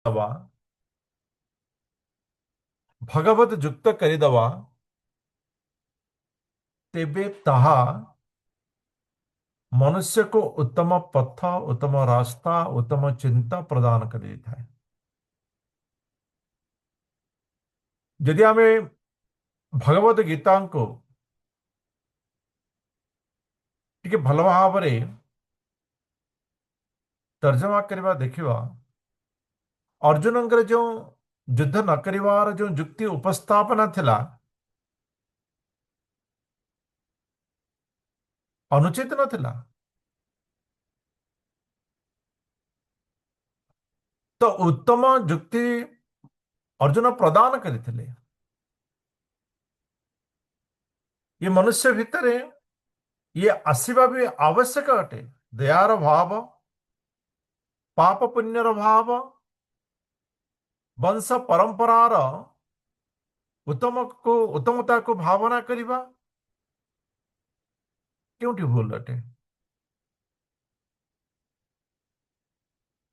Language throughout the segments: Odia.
दवा भगवत युक्त करिदवा तेबे ताहा मनुष्य को उत्तम पथ उत्तम रास्ता उत्तम चिंता प्रदान कर जदि आम भगवत गीता को टिके भल भाव तर्जमा करवा देखिवा अर्जुन जो युद्ध न करिवार जो युक्ति उपस्थापना थिला अनुचित नथिला। तो उत्तम युक्ति अर्जुन प्रदान करथिले। ये मनुष्य भितर ये आसीबा भी आवश्यक अटे। दयार भाव पाप पुण्यर भाव वंश परंपरार उत्तमता को भावना करिबा क्योंटी भूल अटे।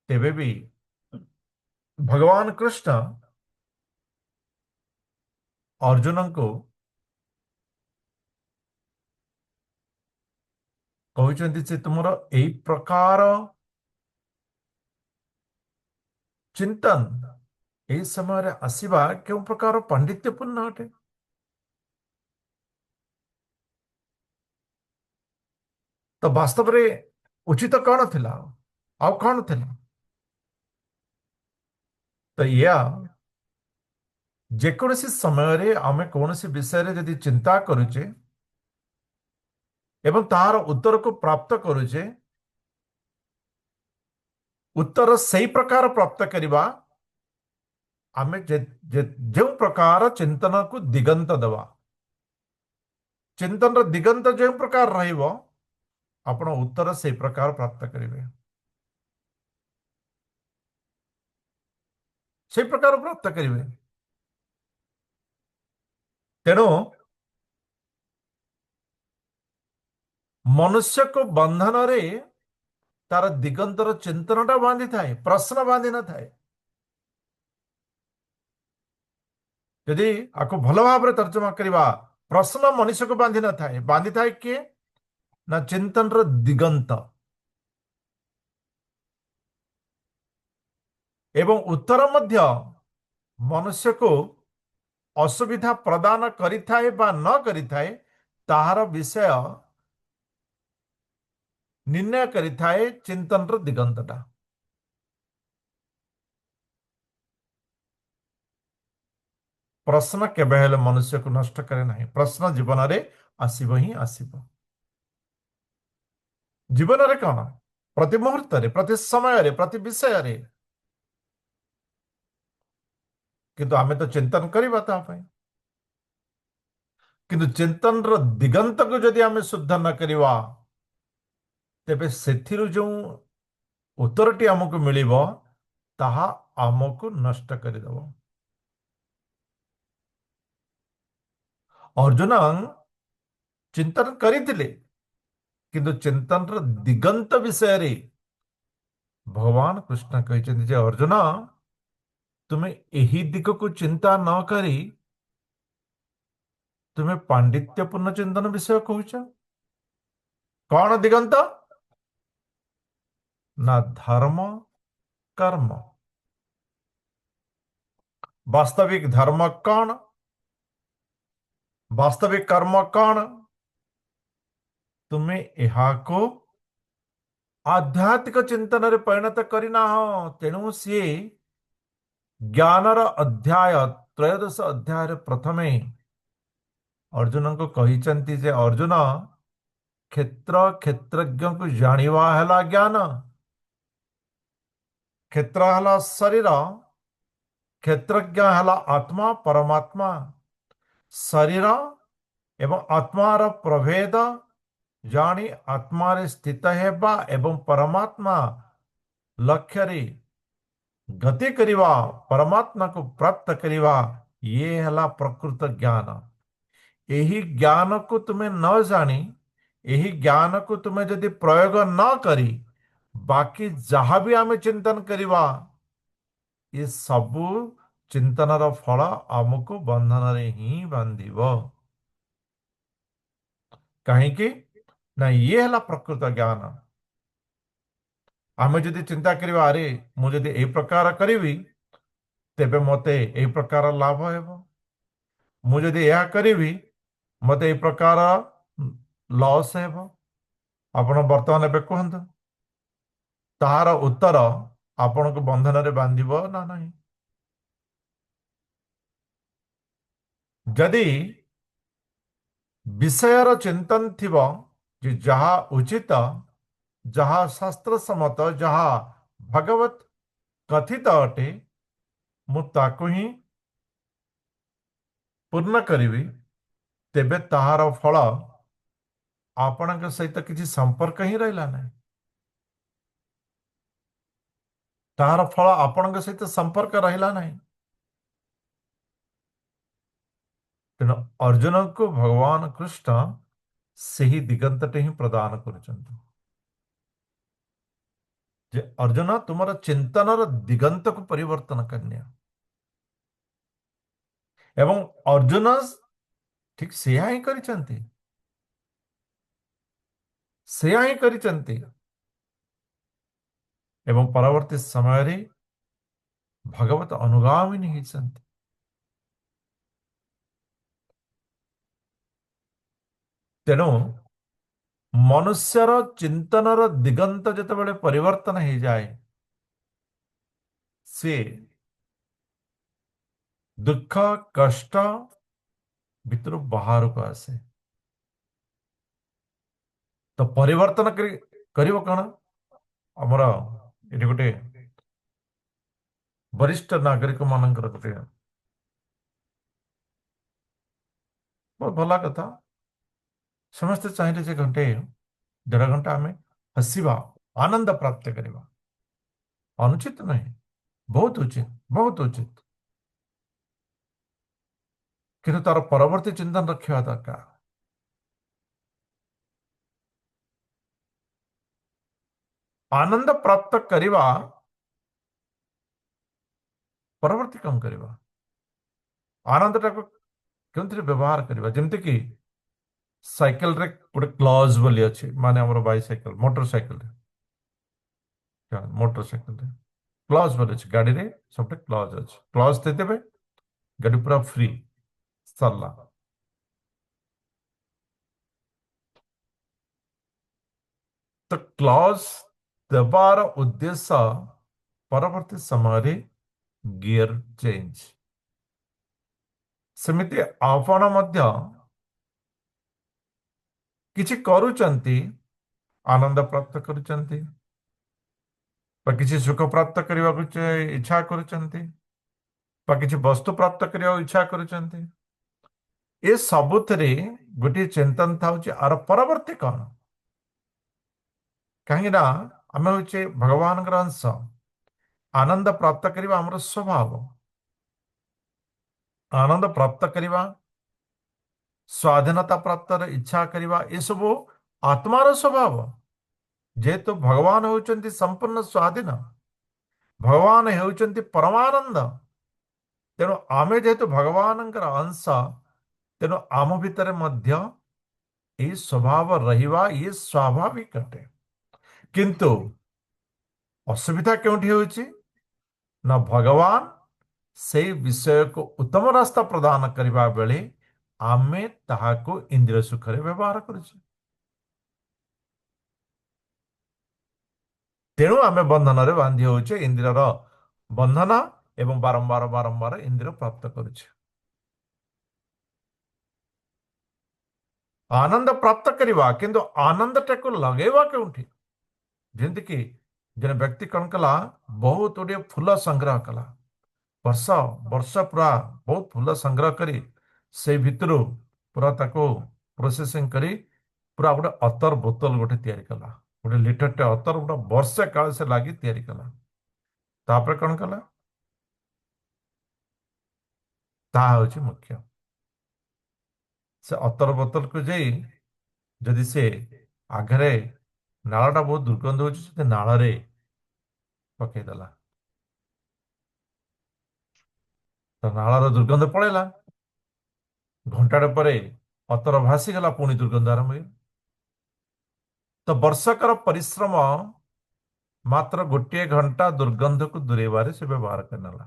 तेबे भी भगवान कृष्ण अर्जुन को कहते से तुमर यही प्रकार चिंतन यही समय आसवा क्यों प्रकार पांडित्यपूर्ण अटे। तो वास्तव में उचित कौन थिला आउ कौन थिला। तो या जेकोसी समय रे आमे कोनोसी विषय रे यदि चिंता करूचे एवं तार उत्तर को प्राप्त करूचे उत्तर सही प्रकार प्राप्त करिबा आमे जो प्रकार चिंतन को दिगंत दवा चिंतन रो दिगंत जो प्रकार रहिबो आपण उत्तर सही प्रकार प्राप्त करिवे सही प्रकार प्राप्त करिवे। तेणु मनुष्य को बंधन रे तार दिगंतर चिंतनटा बांधि थाए प्रश्न बांधि न थाए। यदि आपको भल भाव तर्जमा करवा प्रश्न मनुष्य को बांधि थाए किए ना चिंतन रो दिगंत एवं उत्तर मध्य मनुष्य को असुविधा प्रदान करिथाए बा न करिथाए ताहार विषय निर्णय करिथाए चिंतन रो दिगंतटा। प्रश्न केबे हेले मनुष्य को नष्ट करे नहीं। प्रश्न जीवन रे आसीबो ही आसीबो। जीवन रे कौन प्रति मुहूर्त रे प्रति समय रे प्रति विषय रे किंतु आमे तो चिंतन करिबा ता पई किंतु चिंतन रो दिगंत को यदि आमे शुद्ध न करिवा तेबे सेथिरु जो उत्तरटी हमको मिलिबो ताहा हमको नष्ट करिदबो। अर्जुन चिंतन करिथिले किंतु चिंतन रो दिगंत विषय रे भगवान कृष्ण कहते जे अर्जुन तुम्हें यही दिग को चिंता न करी तुम्हें पांडित्यपूर्ण चिंतन विषय कहूच कौन दिगंत ना धर्म कर्म वास्तविक धर्म कौन वास्तविक कर्म कौन तुम्हें यहा को आध्यात्मिक चिंतन रे परिणत करना हो। तेणु सी ज्ञानर अध्याय त्रयोदश अध्याय रे प्रथमे अर्जुन को कहिचंती जे अर्जुन क्षेत्र क्षेत्रज्ञ को जानिवा हला ज्ञान क्षेत्र हला शरीर क्षेत्रज्ञ हला आत्मा परमात्मा शरीर एवं आत्मार प्रभेद जानी आत्मा रे स्थित हेबा एवं परमात्मा लक्ष्य रे गति करिवा परमात्मा को प्राप्त करिवा ये हला प्रकृत ज्ञान। यही ज्ञान को तुम्हें न जानी यही ज्ञान को तुम्हें यदि प्रयोग न करी बाकी जहां भी आमे चिंतन करिवा ଏ ସବୁ ଚିନ୍ତନର ଫଳ ଆମକୁ ବନ୍ଧନରେ ହିଁ ବାନ୍ଧିବ। କାହିଁକି? ନା ଇଏ ହେଲା ପ୍ରକୃତ ଜ୍ଞାନ। ଆମେ ଯଦି ଚିନ୍ତା କରିବା, ଆରେ ମୁଁ ଯଦି ଏଇ ପ୍ରକାର କରିବି ତେବେ ମୋତେ ଏଇ ପ୍ରକାର ଲାଭ ହେବ, ମୁଁ ଯଦି ଏହା କରିବି ମୋତେ ଏଇ ପ୍ରକାର ଲସ୍ ହେବ। ଆପଣ ବର୍ତ୍ତମାନ ଏବେ କୁହନ୍ତୁ, ତାହାର ଉତ୍ତର ଆପଣଙ୍କୁ ବନ୍ଧନରେ ବାନ୍ଧିବ ନା ନାହିଁ? ଯଦି ବିଷୟର ଚିନ୍ତନ ଥିବ ଯେ ଯାହା ଉଚିତ, ଯାହା ଶାସ୍ତ୍ର ସମ୍ମତ, ଯାହା ଭଗବତ କଥିତ ଅଟେ, ମୁଁ ତାକୁ ହିଁ ପୂର୍ଣ୍ଣ କରିବି, ତେବେ ତାହାର ଫଳ ଆପଣଙ୍କ ସହିତ କିଛି ସମ୍ପର୍କ ହିଁ ରହିଲା ନାହିଁ। ତାହାର ଫଳ ଆପଣଙ୍କ ସହିତ ସମ୍ପର୍କ ରହିଲା ନାହିଁ। ତେଣୁ ଅର୍ଜୁନଙ୍କୁ ଭଗବାନ କୃଷ୍ଣ ସେହି ଦିଗନ୍ତଟି ହିଁ ପ୍ରଦାନ କରୁଛନ୍ତି ଯେ ଅର୍ଜୁନ ତୁମର ଚିନ୍ତନର ଦିଗନ୍ତକୁ ପରିବର୍ତ୍ତନ କରିନିଅ। ଏବଂ ଅର୍ଜୁନ ଠିକ ସେୟା ହିଁ କରିଛନ୍ତି, ସେୟା ହିଁ କରିଛନ୍ତି। ଏବଂ ପରବର୍ତ୍ତୀ ସମୟରେ ଭଗବତ ଅନୁଗାମିନୀ ହେଇଛନ୍ତି। ତେଣୁ ମନୁଷ୍ୟର ଚିନ୍ତନର ଦିଗନ୍ତ ଯେତେବେଳେ ପରିବର୍ତ୍ତନ ହେଇଯାଏ, ସେ ଦୁଃଖ କଷ୍ଟ ଭିତରୁ ବାହାରକୁ ଆସେ। ତ ପରିବର୍ତ୍ତନ କରିବ କଣ? ଆମର ଏଠି ଗୋଟେ ବରିଷ୍ଠ ନାଗରିକ ମାନଙ୍କର ଗୋଟେ ବହୁତ ଭଲ କଥା। ସମସ୍ତେ ଚାହିଁଲେ ଯେ ଘଣ୍ଟେ 1.5 ଘଣ୍ଟା ଆମେ ହସିବା, ଆନନ୍ଦ ପ୍ରାପ୍ତ କରିବା। ଅନୁଚିତ ନାହିଁ, ବହୁତ ଉଚିତ, ବହୁତ ଉଚିତ। କିନ୍ତୁ ତାର ପରବର୍ତ୍ତୀ ଚିନ୍ତନ ରଖିବା ଦରକାର। ଆନନ୍ଦ ପ୍ରାପ୍ତ କରିବା ପରବର୍ତ୍ତୀ କଣ କରିବା? ଆନନ୍ଦଟାକୁ କେଉଁଥିରେ ବ୍ୟବହାର କରିବା? ଯେମିତିକି ସାଇକେଲରେ ଗୋଟେ କ୍ଲଜ୍ ବୋଲି ଅଛି, ମାନେ ଆମର ବାଇସାଇକେଲ, ମୋଟର ସାଇକେଲରେ, ମୋଟର ସାଇକେଲରେ କ୍ଲଜ୍ ବୋଲି ଅଛି। ଗାଡିରେ ସବୁଠି କ୍ଲଜ୍ ଅଛି। କ୍ଲଜ୍ ଦେଇଦେବେ, ଗାଡି ପୁରା ଫ୍ରି, ସରିଲା। ତ କ୍ଲଜ୍ ଦେବାର ଉଦ୍ଦେଶ୍ୟ ପରବର୍ତ୍ତୀ ସମୟରେ ଗିୟର ଚେଞ୍ଜ। ସେମିତି ଆପଣ ମଧ୍ୟ କିଛି କରୁଛନ୍ତି, ଆନନ୍ଦ ପ୍ରାପ୍ତ କରୁଛନ୍ତି ବା କିଛି ସୁଖ ପ୍ରାପ୍ତ କରିବାକୁ ଇଚ୍ଛା କରୁଛନ୍ତି ବା କିଛି ବସ୍ତୁ ପ୍ରାପ୍ତ କରିବାକୁ ଇଚ୍ଛା କରୁଛନ୍ତି, ଏ ସବୁଥିରେ ଗୋଟିଏ ଚିନ୍ତନ ଥାଉଛି ଆର ପରବର୍ତ୍ତୀ କଣ? କାହିଁକି ନା ଆମେ ହଉଛେ ଭଗବାନଙ୍କର ଅଂଶ। ଆନନ୍ଦ ପ୍ରାପ୍ତ କରିବା ଆମର ସ୍ୱଭାବ। ଆନନ୍ଦ ପ୍ରାପ୍ତ କରିବା, ସ୍ୱାଧୀନତା ପ୍ରାପ୍ତର ଇଚ୍ଛା କରିବା, ଏସବୁ ଆତ୍ମାର ସ୍ୱଭାବ। ଯେହେତୁ ଭଗବାନ ହେଉଛନ୍ତି ସମ୍ପୂର୍ଣ୍ଣ ସ୍ୱାଧୀନ, ଭଗବାନ ହେଉଛନ୍ତି ପରମାନନ୍ଦ। ତେଣୁ ଆମେ ଯେହେତୁ ଭଗବାନଙ୍କର ଅଂଶ, ତେଣୁ ଆମ ଭିତରେ ମଧ୍ୟ ଏଇ ସ୍ୱଭାବ ରହିବା ଇଏ ସ୍ୱାଭାବିକ ଅଟେ। କିନ୍ତୁ ଅସୁବିଧା କେଉଁଠି ହେଉଛି? ନା ଭଗବାନ ସେଇ ବିଷୟକୁ ଉତ୍ତମ ରାସ୍ତା ପ୍ରଦାନ କରିବା ବେଳେ ଆମେ ତାହାକୁ ଇନ୍ଦ୍ରିୟ ସୁଖରେ ବ୍ୟବହାର କରୁଛୁ। ତେଣୁ ଆମେ ବନ୍ଧନରେ ବାନ୍ଧି ହଉଛେ, ଇନ୍ଦ୍ରିୟର ବନ୍ଧନ, ଏବଂ ବାରମ୍ବାର ବାରମ୍ବାର ଇନ୍ଦ୍ରିୟ ପ୍ରାପ୍ତ କରୁଛେ। ଆନନ୍ଦ ପ୍ରାପ୍ତ କରିବା, କିନ୍ତୁ ଆନନ୍ଦଟାକୁ ଲଗେଇବା କେଉଁଠି? ଯେମିତିକି ଜଣେ ବ୍ୟକ୍ତି କଣ କଲା, ବହୁତ ଗୁଡ଼ିଏ ଫୁଲ ସଂଗ୍ରହ କଲା, ବର୍ଷ ବର୍ଷ ପୁରା ବହୁତ ଫୁଲ ସଂଗ୍ରହ କରି ସେଇ ଭିତରୁ ପୁରା ତାକୁ ପ୍ରୋସେସିଂ କରି ପୁରା ଗୋଟେ ଅତର ବୋତଲ ଗୋଟେ ତିଆରି କଲା। ଗୋଟେ ଲିଟରଟେ ଅତର ଗୋଟେ ବର୍ଷେ କାଳ ସେ ଲାଗି ତିଆରି କଲା। ତାପରେ କଣ କଲା? ତାହା ହଉଛି ମୁଖ୍ୟ। ସେ ଅତର ବୋତଲକୁ ଯାଇ ଯଦି ସେ ଆଗରେ ନାଳଟା ବହୁତ ଦୁର୍ଗନ୍ଧ ହଉଛି, ସେ ନାଳରେ ପକେଇଦେଲା। ତ ନାଳର ଦୁର୍ଗନ୍ଧ ପଳେଇଲା। ଘଣ୍ଟାଟେ ପରେ ଅତର ଭାସିଗଲା, ପୁଣି ଦୁର୍ଗନ୍ଧ ଆରମ୍ଭ ହେଇଗଲା। ତ ବର୍ଷକର ପରିଶ୍ରମ ମାତ୍ର ଗୋଟିଏ ଘଣ୍ଟା ଦୁର୍ଗନ୍ଧକୁ ଦୂରେଇବାରେ ସେ ବ୍ୟବହାର କରିନେଲା।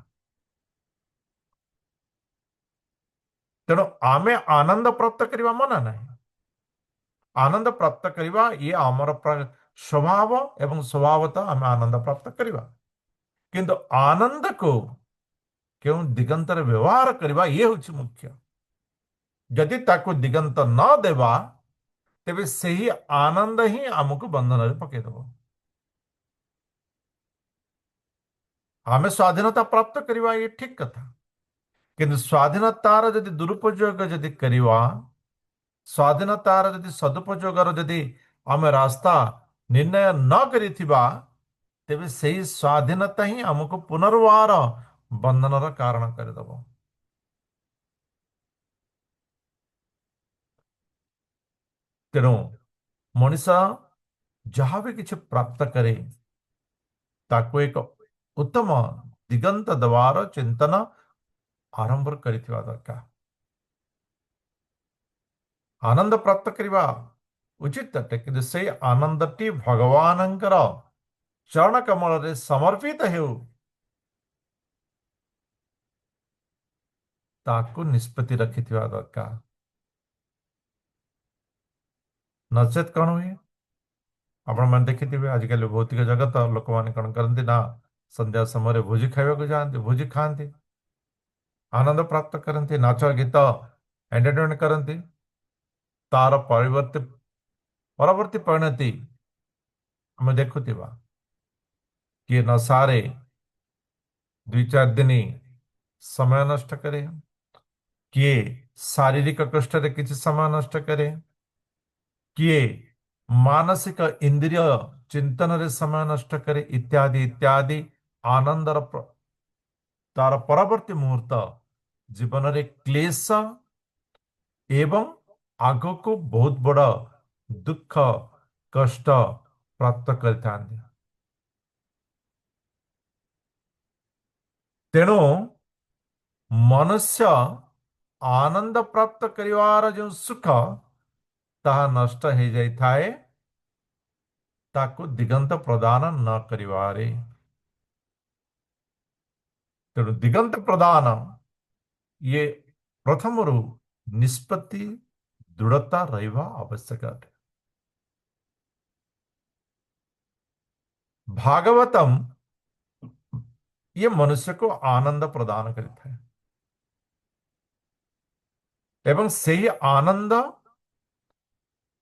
ତେଣୁ ଆମେ ଆନନ୍ଦ ପ୍ରାପ୍ତ କରିବା ମନା ନାହିଁ। ଆନନ୍ଦ ପ୍ରାପ୍ତ କରିବା ଇଏ ଆମର ସ୍ୱଭାବ, ଏବଂ ସ୍ୱଭାବତଃ ଆମେ ଆନନ୍ଦ ପ୍ରାପ୍ତ କରିବା। କିନ୍ତୁ ଆନନ୍ଦକୁ କେଉଁ ଦିଗନ୍ତରେ ବ୍ୟବହାର କରିବା ଇଏ ହେଉଛି ମୁଖ୍ୟ। ଯଦି ତାକୁ ଦିଗନ୍ତ ନ ଦେବା, ତେବେ ସେହି ଆନନ୍ଦ ହିଁ ଆମକୁ ବନ୍ଧନରେ ପକେଇଦେବ। ଆମେ ସ୍ୱାଧୀନତା ପ୍ରାପ୍ତ କରିବା ଇଏ ଠିକ କଥା, କିନ୍ତୁ ସ୍ୱାଧୀନତାର ଯଦି ଦୁରୁପଯୋଗ ଯଦି କରିବା, ସ୍ୱାଧୀନତାର ଯଦି ସଦୁପଯୋଗର ଯଦି ଆମେ ରାସ୍ତା ନିର୍ଣ୍ଣୟ ନ କରିଥିବା, ତେବେ ସେହି ସ୍ୱାଧୀନତା ହିଁ ଆମକୁ ପୁନର୍ବାର ବନ୍ଧନର କାରଣ କରିଦେବ। ତେଣୁ ମଣିଷ ଯାହା ବି କିଛି ପ୍ରାପ୍ତ କରେ, ତାକୁ ଏକ ଉତ୍ତମ ଦିଗନ୍ତ ଦେବାର ଚିନ୍ତନ ଆରମ୍ଭ କରିଥିବା ଦରକାର। ଆନନ୍ଦ ପ୍ରାପ୍ତ କରିବା ଉଚିତ ଅଟେ, କିନ୍ତୁ ସେଇ ଆନନ୍ଦଟି ଭଗବାନଙ୍କର ଚରଣ କମଳରେ ସମର୍ପିତ ହେଉ, ତାକୁ ନିଷ୍ପତ୍ତି ରଖିଥିବା ଦରକାର। ନଚେତ୍ କଣ ହୁଏ? ଆପଣମାନେ ଦେଖିଥିବେ, ଆଜିକାଲି ଭୌତିକ ଜଗତ ଲୋକମାନେ କଣ କରନ୍ତି ନା, ସନ୍ଧ୍ୟା ସମୟରେ ଭୋଜି ଖାଇବାକୁ ଯାଆନ୍ତି, ଭୋଜି ଖାଆନ୍ତି, ଆନନ୍ଦ ପ୍ରାପ୍ତ କରନ୍ତି, ନାଚ ଗୀତ ଏଣ୍ଟରଟେନମେଣ୍ଟ କରନ୍ତି। ତାର ପରବର୍ତ୍ତୀ ପରିଣତି ଆମେ ଦେଖୁଥିବା, କିଏ ନଶାରେ 2-4 ଦିନ ସମୟ ନଷ୍ଟ କରେ, କିଏ ଶାରୀରିକ କଷ୍ଟରେ କିଛି ସମୟ ନଷ୍ଟ କରେ, କିଏ ମାନସିକ ଇନ୍ଦ୍ରିୟ ଚିନ୍ତନରେ ସମୟ ନଷ୍ଟ କରେ, ଇତ୍ୟାଦି ଇତ୍ୟାଦି। ଆନନ୍ଦର ତାର ପରବର୍ତ୍ତୀ ମୁହୂର୍ତ୍ତ ଜୀବନରେ କ୍ଲେଶ ଏବଂ ଆଗକୁ ବହୁତ ବଡ଼ ଦୁଃଖ କଷ୍ଟ ପ୍ରାପ୍ତ କରିଥାନ୍ତି। ତେଣୁ ମନୁଷ୍ୟ ଆନନ୍ଦ ପ୍ରାପ୍ତ କରିବାର ଯେଉଁ ସୁଖ, ତାହା ନଷ୍ଟ ହେଇଯାଇଥାଏ ତାକୁ ଦିଗନ୍ତ ପ୍ରଦାନ ନ କରିବାରେ। ତେଣୁ ଦିଗନ୍ତ ପ୍ରଦାନ ଇଏ ପ୍ରଥମରୁ ନିଷ୍ପତ୍ତି ଦୃଢ଼ତା ରହିବା ଆବଶ୍ୟକ ଅଟେ। ଭାଗବତम ଇଏ ମନୁଷ୍ୟକୁ ଆନନ୍ଦ ପ୍ରଦାନ କରିଥାଏ, ଏବଂ ସେହି ଆନନ୍ଦ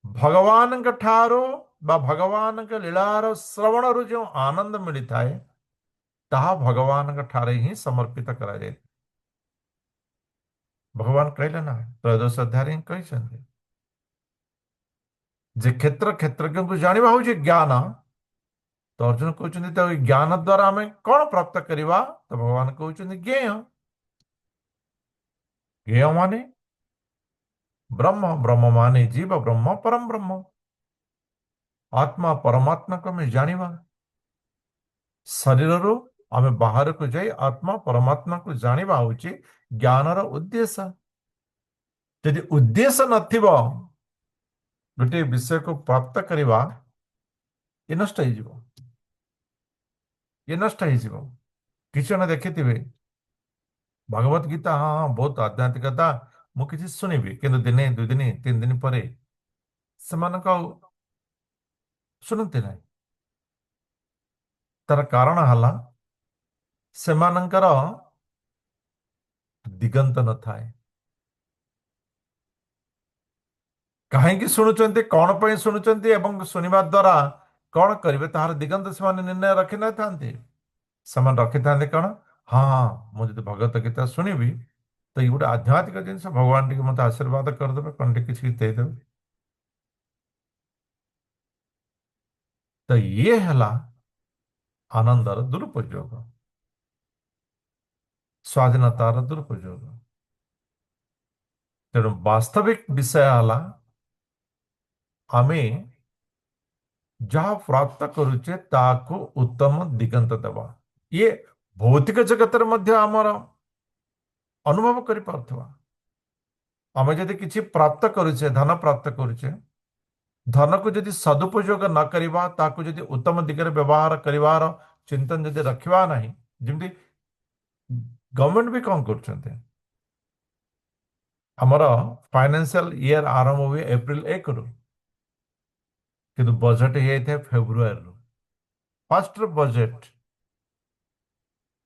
ଭଗବାନଙ୍କ ଠାରୁ ବା ଭଗବାନଙ୍କ ଲୀଳାର ଶ୍ରବଣରୁ ଯେଉଁ ଆନନ୍ଦ ମିଳିଥାଏ, ତାହା ଭଗବାନଙ୍କ ଠାରେ ହିଁ ସମର୍ପିତ କରାଯାଏ। ଭଗବାନ କହିଲେ ନା, ତ୍ରୟୋଦଶ ଅଧ୍ୟାୟରେ ହିଁ କହିଛନ୍ତି ଯେ କ୍ଷେତ୍ରଜ୍ଞଙ୍କୁ ଜାଣିବା ହଉଛି ଜ୍ଞାନ। ତ ଅର୍ଜୁନ କହୁଛନ୍ତି, ତ ଏଇ ଜ୍ଞାନ ଦ୍ୱାରା ଆମେ କଣ ପ୍ରାପ୍ତ କରିବା? ତ ଭଗବାନ କହୁଛନ୍ତି ଜ୍ଞେୟ। ଜ୍ଞେୟ ମାନେ ବ୍ରହ୍ମ, ବ୍ରହ୍ମ ମାନେ ଜୀବ ବ୍ରହ୍ମ, ପରମ ବ୍ରହ୍ମ, ଆତ୍ମା ପରମାତ୍ମାକୁ ଆମେ ଜାଣିବା। ଶରୀରରୁ ଆମେ ବାହାରକୁ ଯାଇ ଆତ୍ମା ପରମାତ୍ମାକୁ ଜାଣିବା ହଉଛି ଜ୍ଞାନର ଉଦ୍ଦେଶ୍ୟ। ଯଦି ଉଦ୍ଦେଶ୍ୟ ନଥିବ ଗୋଟିଏ ବିଷୟକୁ ପ୍ରାପ୍ତ କରିବା, ଏ ନଷ୍ଟ ହେଇଯିବ, ଏ ନଷ୍ଟ ହେଇଯିବ। କିଛି ଜଣ ଦେଖିଥିବେ, ଭଗବତ ଗୀତା ହଁ ହଁ ବହୁତ ଆଧ୍ୟାତ୍ମିକତା, ମୁଁ କିଛି ଶୁଣିବି, କିନ୍ତୁ ଦିନେ 2 ଦିନ 3 ଦିନ ପରେ ସେମାନଙ୍କ ଆଉ ଶୁଣନ୍ତି ନାହିଁ। ତାର କାରଣ ହେଲା ସେମାନଙ୍କର ଦିଗନ୍ତ ନଥାଏ। କାହିଁକି ଶୁଣୁଛନ୍ତି, କଣ ପାଇଁ ଶୁଣୁଛନ୍ତି, ଏବଂ ଶୁଣିବା ଦ୍ୱାରା କଣ କରିବେ, ତାହାର ଦିଗନ୍ତ ସେମାନେ ନିର୍ଣ୍ଣୟ ରଖିନଥାନ୍ତି। ସେମାନେ ରଖିଥାନ୍ତି କଣ, ହଁ ହଁ ମୁଁ ଯଦି ଭଗବତ ଗୀତା ଶୁଣିବି, ତ ଏଇ ଗୋଟେ ଆଧ୍ୟାତ୍ମିକ ଜିନିଷ, ଭଗବାନ ଟିକେ ମତେ ଆଶୀର୍ବାଦ କରିଦେବେ, କଣ ଟିକେ କିଛି ଦେଇଦେବେ। ତ ଇଏ ହେଲା ଆନନ୍ଦର ଦୁରୁପଯୋଗ, ସ୍ୱାଧୀନତାର ଦୁରୁପଯୋଗ। ତେଣୁ ବାସ୍ତବିକ ବିଷୟ ହେଲା, ଆମେ ଯାହା ପ୍ରାପ୍ତ କରୁଛେ ତାକୁ ଉତ୍ତମ ଦିଗନ୍ତ ଦେବା। ଇଏ ଭୌତିକ ଜଗତରେ ମଧ୍ୟ ଆମର ଅନୁଭବ କରିପାରୁଥିବା। ଆମେ ଯଦି କିଛି ପ୍ରାପ୍ତ କରୁଛେ, ଧନ ପ୍ରାପ୍ତ କରୁଛେ, ଧନକୁ ଯଦି ସଦୁପଯୋଗ ନ କରିବା, ତାକୁ ଯଦି ଉତ୍ତମ ଦିଗରେ ବ୍ୟବହାର କରିବାର ଚିନ୍ତନ ଯଦି ରଖିବା ନାହିଁ, ଯେମିତି ଗଭର୍ଣ୍ଣମେଣ୍ଟ ବି କଣ କରୁଛନ୍ତି, ଆମର ଫାଇନାନ୍ସିଆଲ ଇୟର ଆରମ୍ଭ ହୁଏ ଏପ୍ରିଲ 1 ରୁ, କିନ୍ତୁ ବଜେଟ ହେଇଯାଇଥାଏ ଫେବୃଆରୀରୁ, ଫାଷ୍ଟ ବଜେଟ।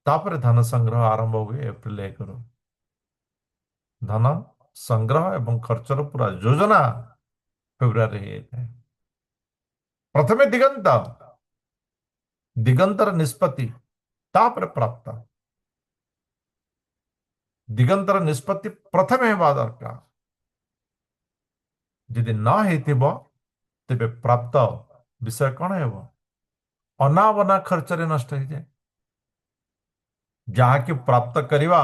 ତାପରେ ଧନ ସଂଗ୍ରହ ଆରମ୍ଭ ହୁଏ ଏପ୍ରିଲ 1 ରୁ। ଧନ ସଂଗ୍ରହ ଏବଂ ଖର୍ଚ୍ଚର ପୁରା ଯୋଜନା ଫେବୃଆରୀ ହେଇଯାଇଥାଏ। ପ୍ରଥମେ ଦିଗନ୍ତ, ଦିଗନ୍ତର ନିଷ୍ପତ୍ତି, ତାପରେ ପ୍ରାପ୍ତ। ଦିଗନ୍ତର ନିଷ୍ପତ୍ତି ପ୍ରଥମେ ହେବା ଦରକାର। ଯଦି ନ ହେଇଥିବ, ତେବେ ପ୍ରାପ୍ତ ବିଷୟ କଣ ହେବ? ଅନାବନା ଖର୍ଚ୍ଚରେ ନଷ୍ଟ ହେଇଯାଏ। ଯାହାକି ପ୍ରାପ୍ତ କରିବା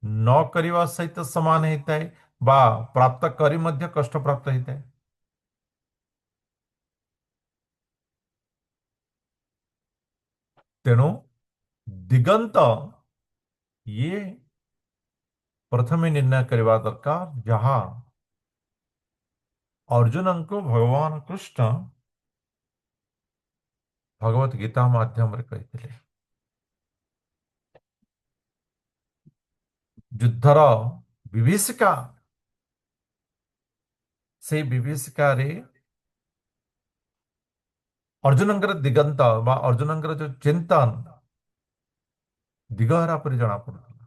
ନ କରିବା ସହିତ ସମାନ ହେଇଥାଏ, ବା ପ୍ରାପ୍ତ କରି ମଧ୍ୟ କଷ୍ଟ ପ୍ରାପ୍ତ ହେଇଥାଏ। ତେଣୁ ଦିଗନ୍ତ ଇଏ ପ୍ରଥମେ ନିର୍ଣ୍ଣୟ କରିବା ଦରକାର, ଯାହା ଅର୍ଜୁନଙ୍କୁ ଭଗବାନ କୃଷ୍ଣ ଭଗବତ ଗୀତା ମାଧ୍ୟମରେ କହିଥିଲେ। ଯୁଦ୍ଧର ବିଭୀଷିକା, ସେଇ ବିଭୀଷିକାରେ ଅର୍ଜୁନଙ୍କର ଦିଗନ୍ତ ବା ଅର୍ଜୁନଙ୍କର ଯୋଉ ଚିନ୍ତନ ଦିଗହରା ପରି ଜଣା ପଡୁଥିଲା।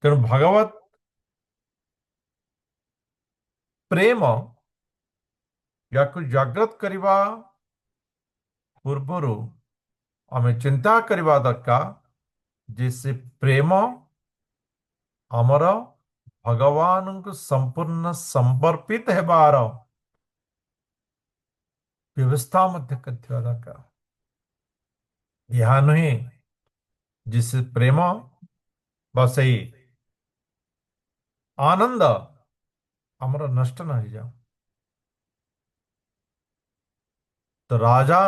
ତେଣୁ ଭଗବତ ପ୍ରେମ ୟାକୁ ଜାଗ୍ରତ କରିବା ପୂର୍ବରୁ ଆମେ ଚିନ୍ତା କରିବା ଦରକାର ଯେ ସେ ପ୍ରେମ ଆମର ଭଗବାନଙ୍କୁ ସମ୍ପୂର୍ଣ୍ଣ ସମର୍ପିତ ହେବାର ବ୍ୟବସ୍ଥା ମଧ୍ୟ କରିଥିବା ଦରକାର। ଏହା ନୁହେଁ ଯେ ସେ ପ୍ରେମ ବା ସେଇ ଆନନ୍ଦ ଆମର ନଷ୍ଟ ନ ହେଇଯାଉ। ତ ରାଜା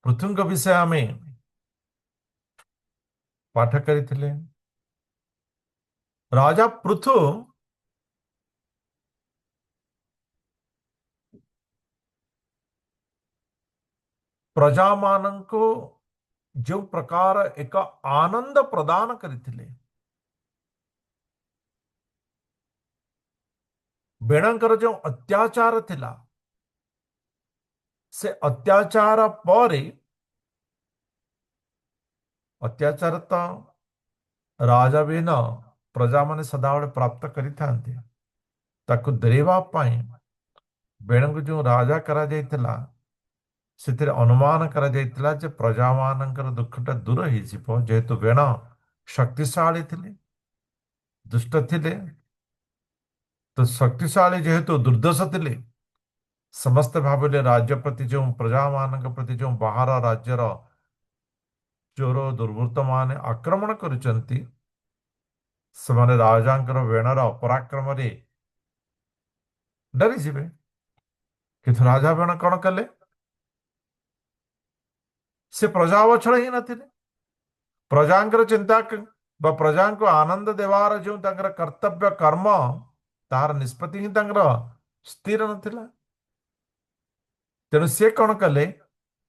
ପୃଥୁଙ୍କ ବିଷୟ ଆମେ ପାଠ କରିଥିଲେ। ରାଜା ପୃଥୁ ପ୍ରଜାମାନଙ୍କୁ ଯେଉଁ ପ୍ରକାର ଏକ ଆନନ୍ଦ ପ୍ରଦାନ କରିଥିଲେ, ବେଣଙ୍କର ଯେଉଁ ଅତ୍ୟାଚାର ଥିଲା, ସେ ଅତ୍ୟାଚାର ପରେ, ଅତ୍ୟାଚାର ତ ରାଜା ବିନ ପ୍ରଜାମାନେ ସଦାବେଳେ ପ୍ରାପ୍ତ କରିଥାନ୍ତି, ତାକୁ ଦୂରେଇବା ପାଇଁ ବେଣଙ୍କୁ ଯେଉଁ ରାଜା କରାଯାଇଥିଲା, ସେଥିରେ ଅନୁମାନ କରାଯାଇଥିଲା ଯେ ପ୍ରଜାମାନଙ୍କର ଦୁଃଖଟା ଦୂର ହେଇଯିବ। ଯେହେତୁ ବେଣ ଶକ୍ତିଶାଳୀ ଥିଲେ, ଦୁଷ୍ଟ ଥିଲେ, ତ ଶକ୍ତିଶାଳୀ ଯେହେତୁ ଦୁର୍ଦ୍ଦଶ ଥିଲେ, ସମସ୍ତେ ଭାବିଲେ ରାଜ୍ୟ ପ୍ରତି ଯେଉଁ ପ୍ରଜାମାନଙ୍କ ପ୍ରତି ଯେଉଁ ବାହାର ରାଜ୍ୟର ଚୋର ଦୁର୍ବୃତ୍ତ ମାନେ ଆକ୍ରମଣ କରୁଛନ୍ତି, ସେମାନେ ରାଜାଙ୍କର ବେଣର ପରାକ୍ରମରେ ଡରିଯିବେ। କିନ୍ତୁ ରାଜା ବେଣ କଣ କଲେ? ସେ ପ୍ରଜା ବଛଳ ହିଁ ନଥିଲେ। ପ୍ରଜାଙ୍କର ଚିନ୍ତା ବା ପ୍ରଜାଙ୍କୁ ଆନନ୍ଦ ଦେବାର ଯେଉଁ ତାଙ୍କର କର୍ତ୍ତବ୍ୟ କର୍ମ, ତାହାର ନିଷ୍ପତ୍ତି ହିଁ ତାଙ୍କର ସ୍ଥିର ନଥିଲା। ତେଣୁ ସେ କଣ କଲେ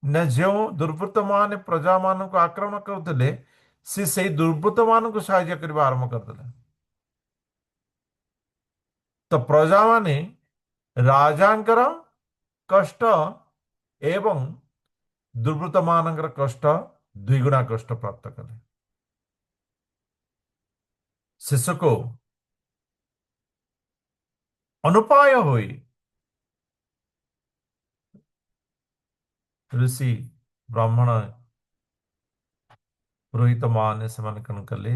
ନା, ଯେଉଁ ଦୁର୍ବୃତ୍ତ ମାନେ ପ୍ରଜାମାନଙ୍କୁ ଆକ୍ରମଣ କରୁଥିଲେ, ସେ ସେଇ ଦୁର୍ବୃତ୍ତ ମାନଙ୍କୁ ସାହାଯ୍ୟ କରିବା ଆରମ୍ଭ କରିଦେଲେ। ତ ପ୍ରଜାମାନେ ରାଜାଙ୍କର କଷ୍ଟ ଏବଂ ଦୁର୍ବୃତ୍ତ ମାନଙ୍କର କଷ୍ଟ ଦ୍ୱିଗୁଣା କଷ୍ଟ ପ୍ରାପ୍ତ କଲେ। ଶେଷକୁ ଅନୁପାୟ ହୋଇ ଋଷି ବ୍ରାହ୍ମଣ ପୁରୋହିତ ମାନେ ସେମାନେ କଣ କଲେ?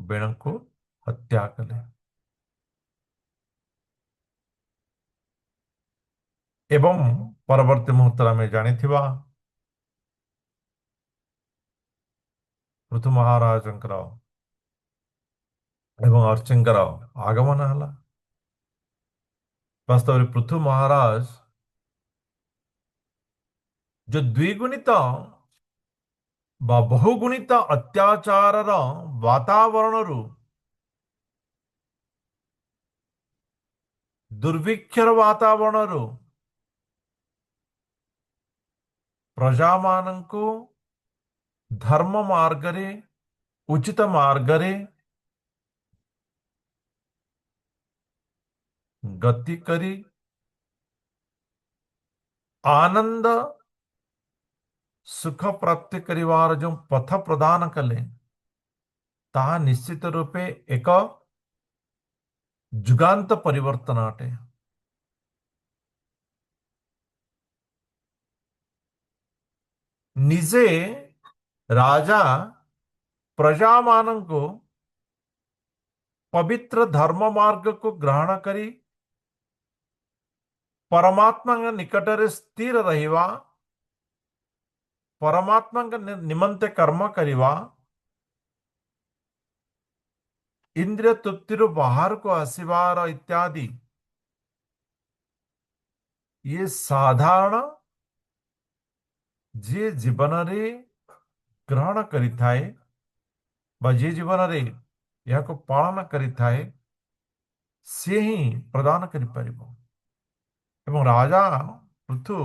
ବେଣଙ୍କୁ ହତ୍ୟା କଲେ। ଏବଂ ପରବର୍ତ୍ତୀ ମୁହୂର୍ତ୍ତରେ ଆମେ ଜାଣିଥିବା ପୃଥୁ ମହାରାଜଙ୍କର ଏବଂ ଅର୍ଚିଙ୍କର ଆଗମନ ହେଲା। ବାସ୍ତବରେ ପୃଥୁ ମହାରାଜ, जो द्विगुणित ବା ବହୁଗୁଣିତ ଅତ୍ୟାଚାରର ବାତାବରଣରୁ ଦୁର୍ଭିକ୍ଷର ବାତାବରଣରୁ ପ୍ରଜାମାନଙ୍କୁ ଧର୍ମ ମାର୍ଗରେ ଉଚିତ ମାର୍ଗରେ ଗତି କରି ଆନନ୍ଦ ସୁଖ ପ୍ରାପ୍ତି କରିବାର ଯେଉଁ ପଥ ପ୍ରଦାନ କଲେ ତାହା ନିଶ୍ଚିତ ରୂପେ ଏକ ଯୁଗାନ୍ତ ପରିବର୍ତ୍ତନ ଅଟେ। ନିଜେ ରାଜା ପ୍ରଜାମାନଙ୍କୁ ପବିତ୍ର ଧର୍ମ ମାର୍ଗକୁ ଗ୍ରହଣ କରି ପରମାତ୍ମାଙ୍କ ନିକଟରେ ସ୍ଥିର ରହିବା, ପରମାତ୍ମାଙ୍କ ନିମନ୍ତେ କର୍ମ କରିବା, ଇନ୍ଦ୍ରିୟ ତୃପ୍ତିରୁ ବାହାରକୁ ଆସିବାର ଇତ୍ୟାଦି ଇଏ ସାଧାରଣ ଯିଏ ଜୀବନରେ ଗ୍ରହଣ କରିଥାଏ ବା ଯିଏ ଜୀବନରେ ଏହାକୁ ପାଳନ କରିଥାଏ ସିଏ ହିଁ ପ୍ରଦାନ କରିପାରିବ। ଏବଂ ରାଜା ପୃଥୁ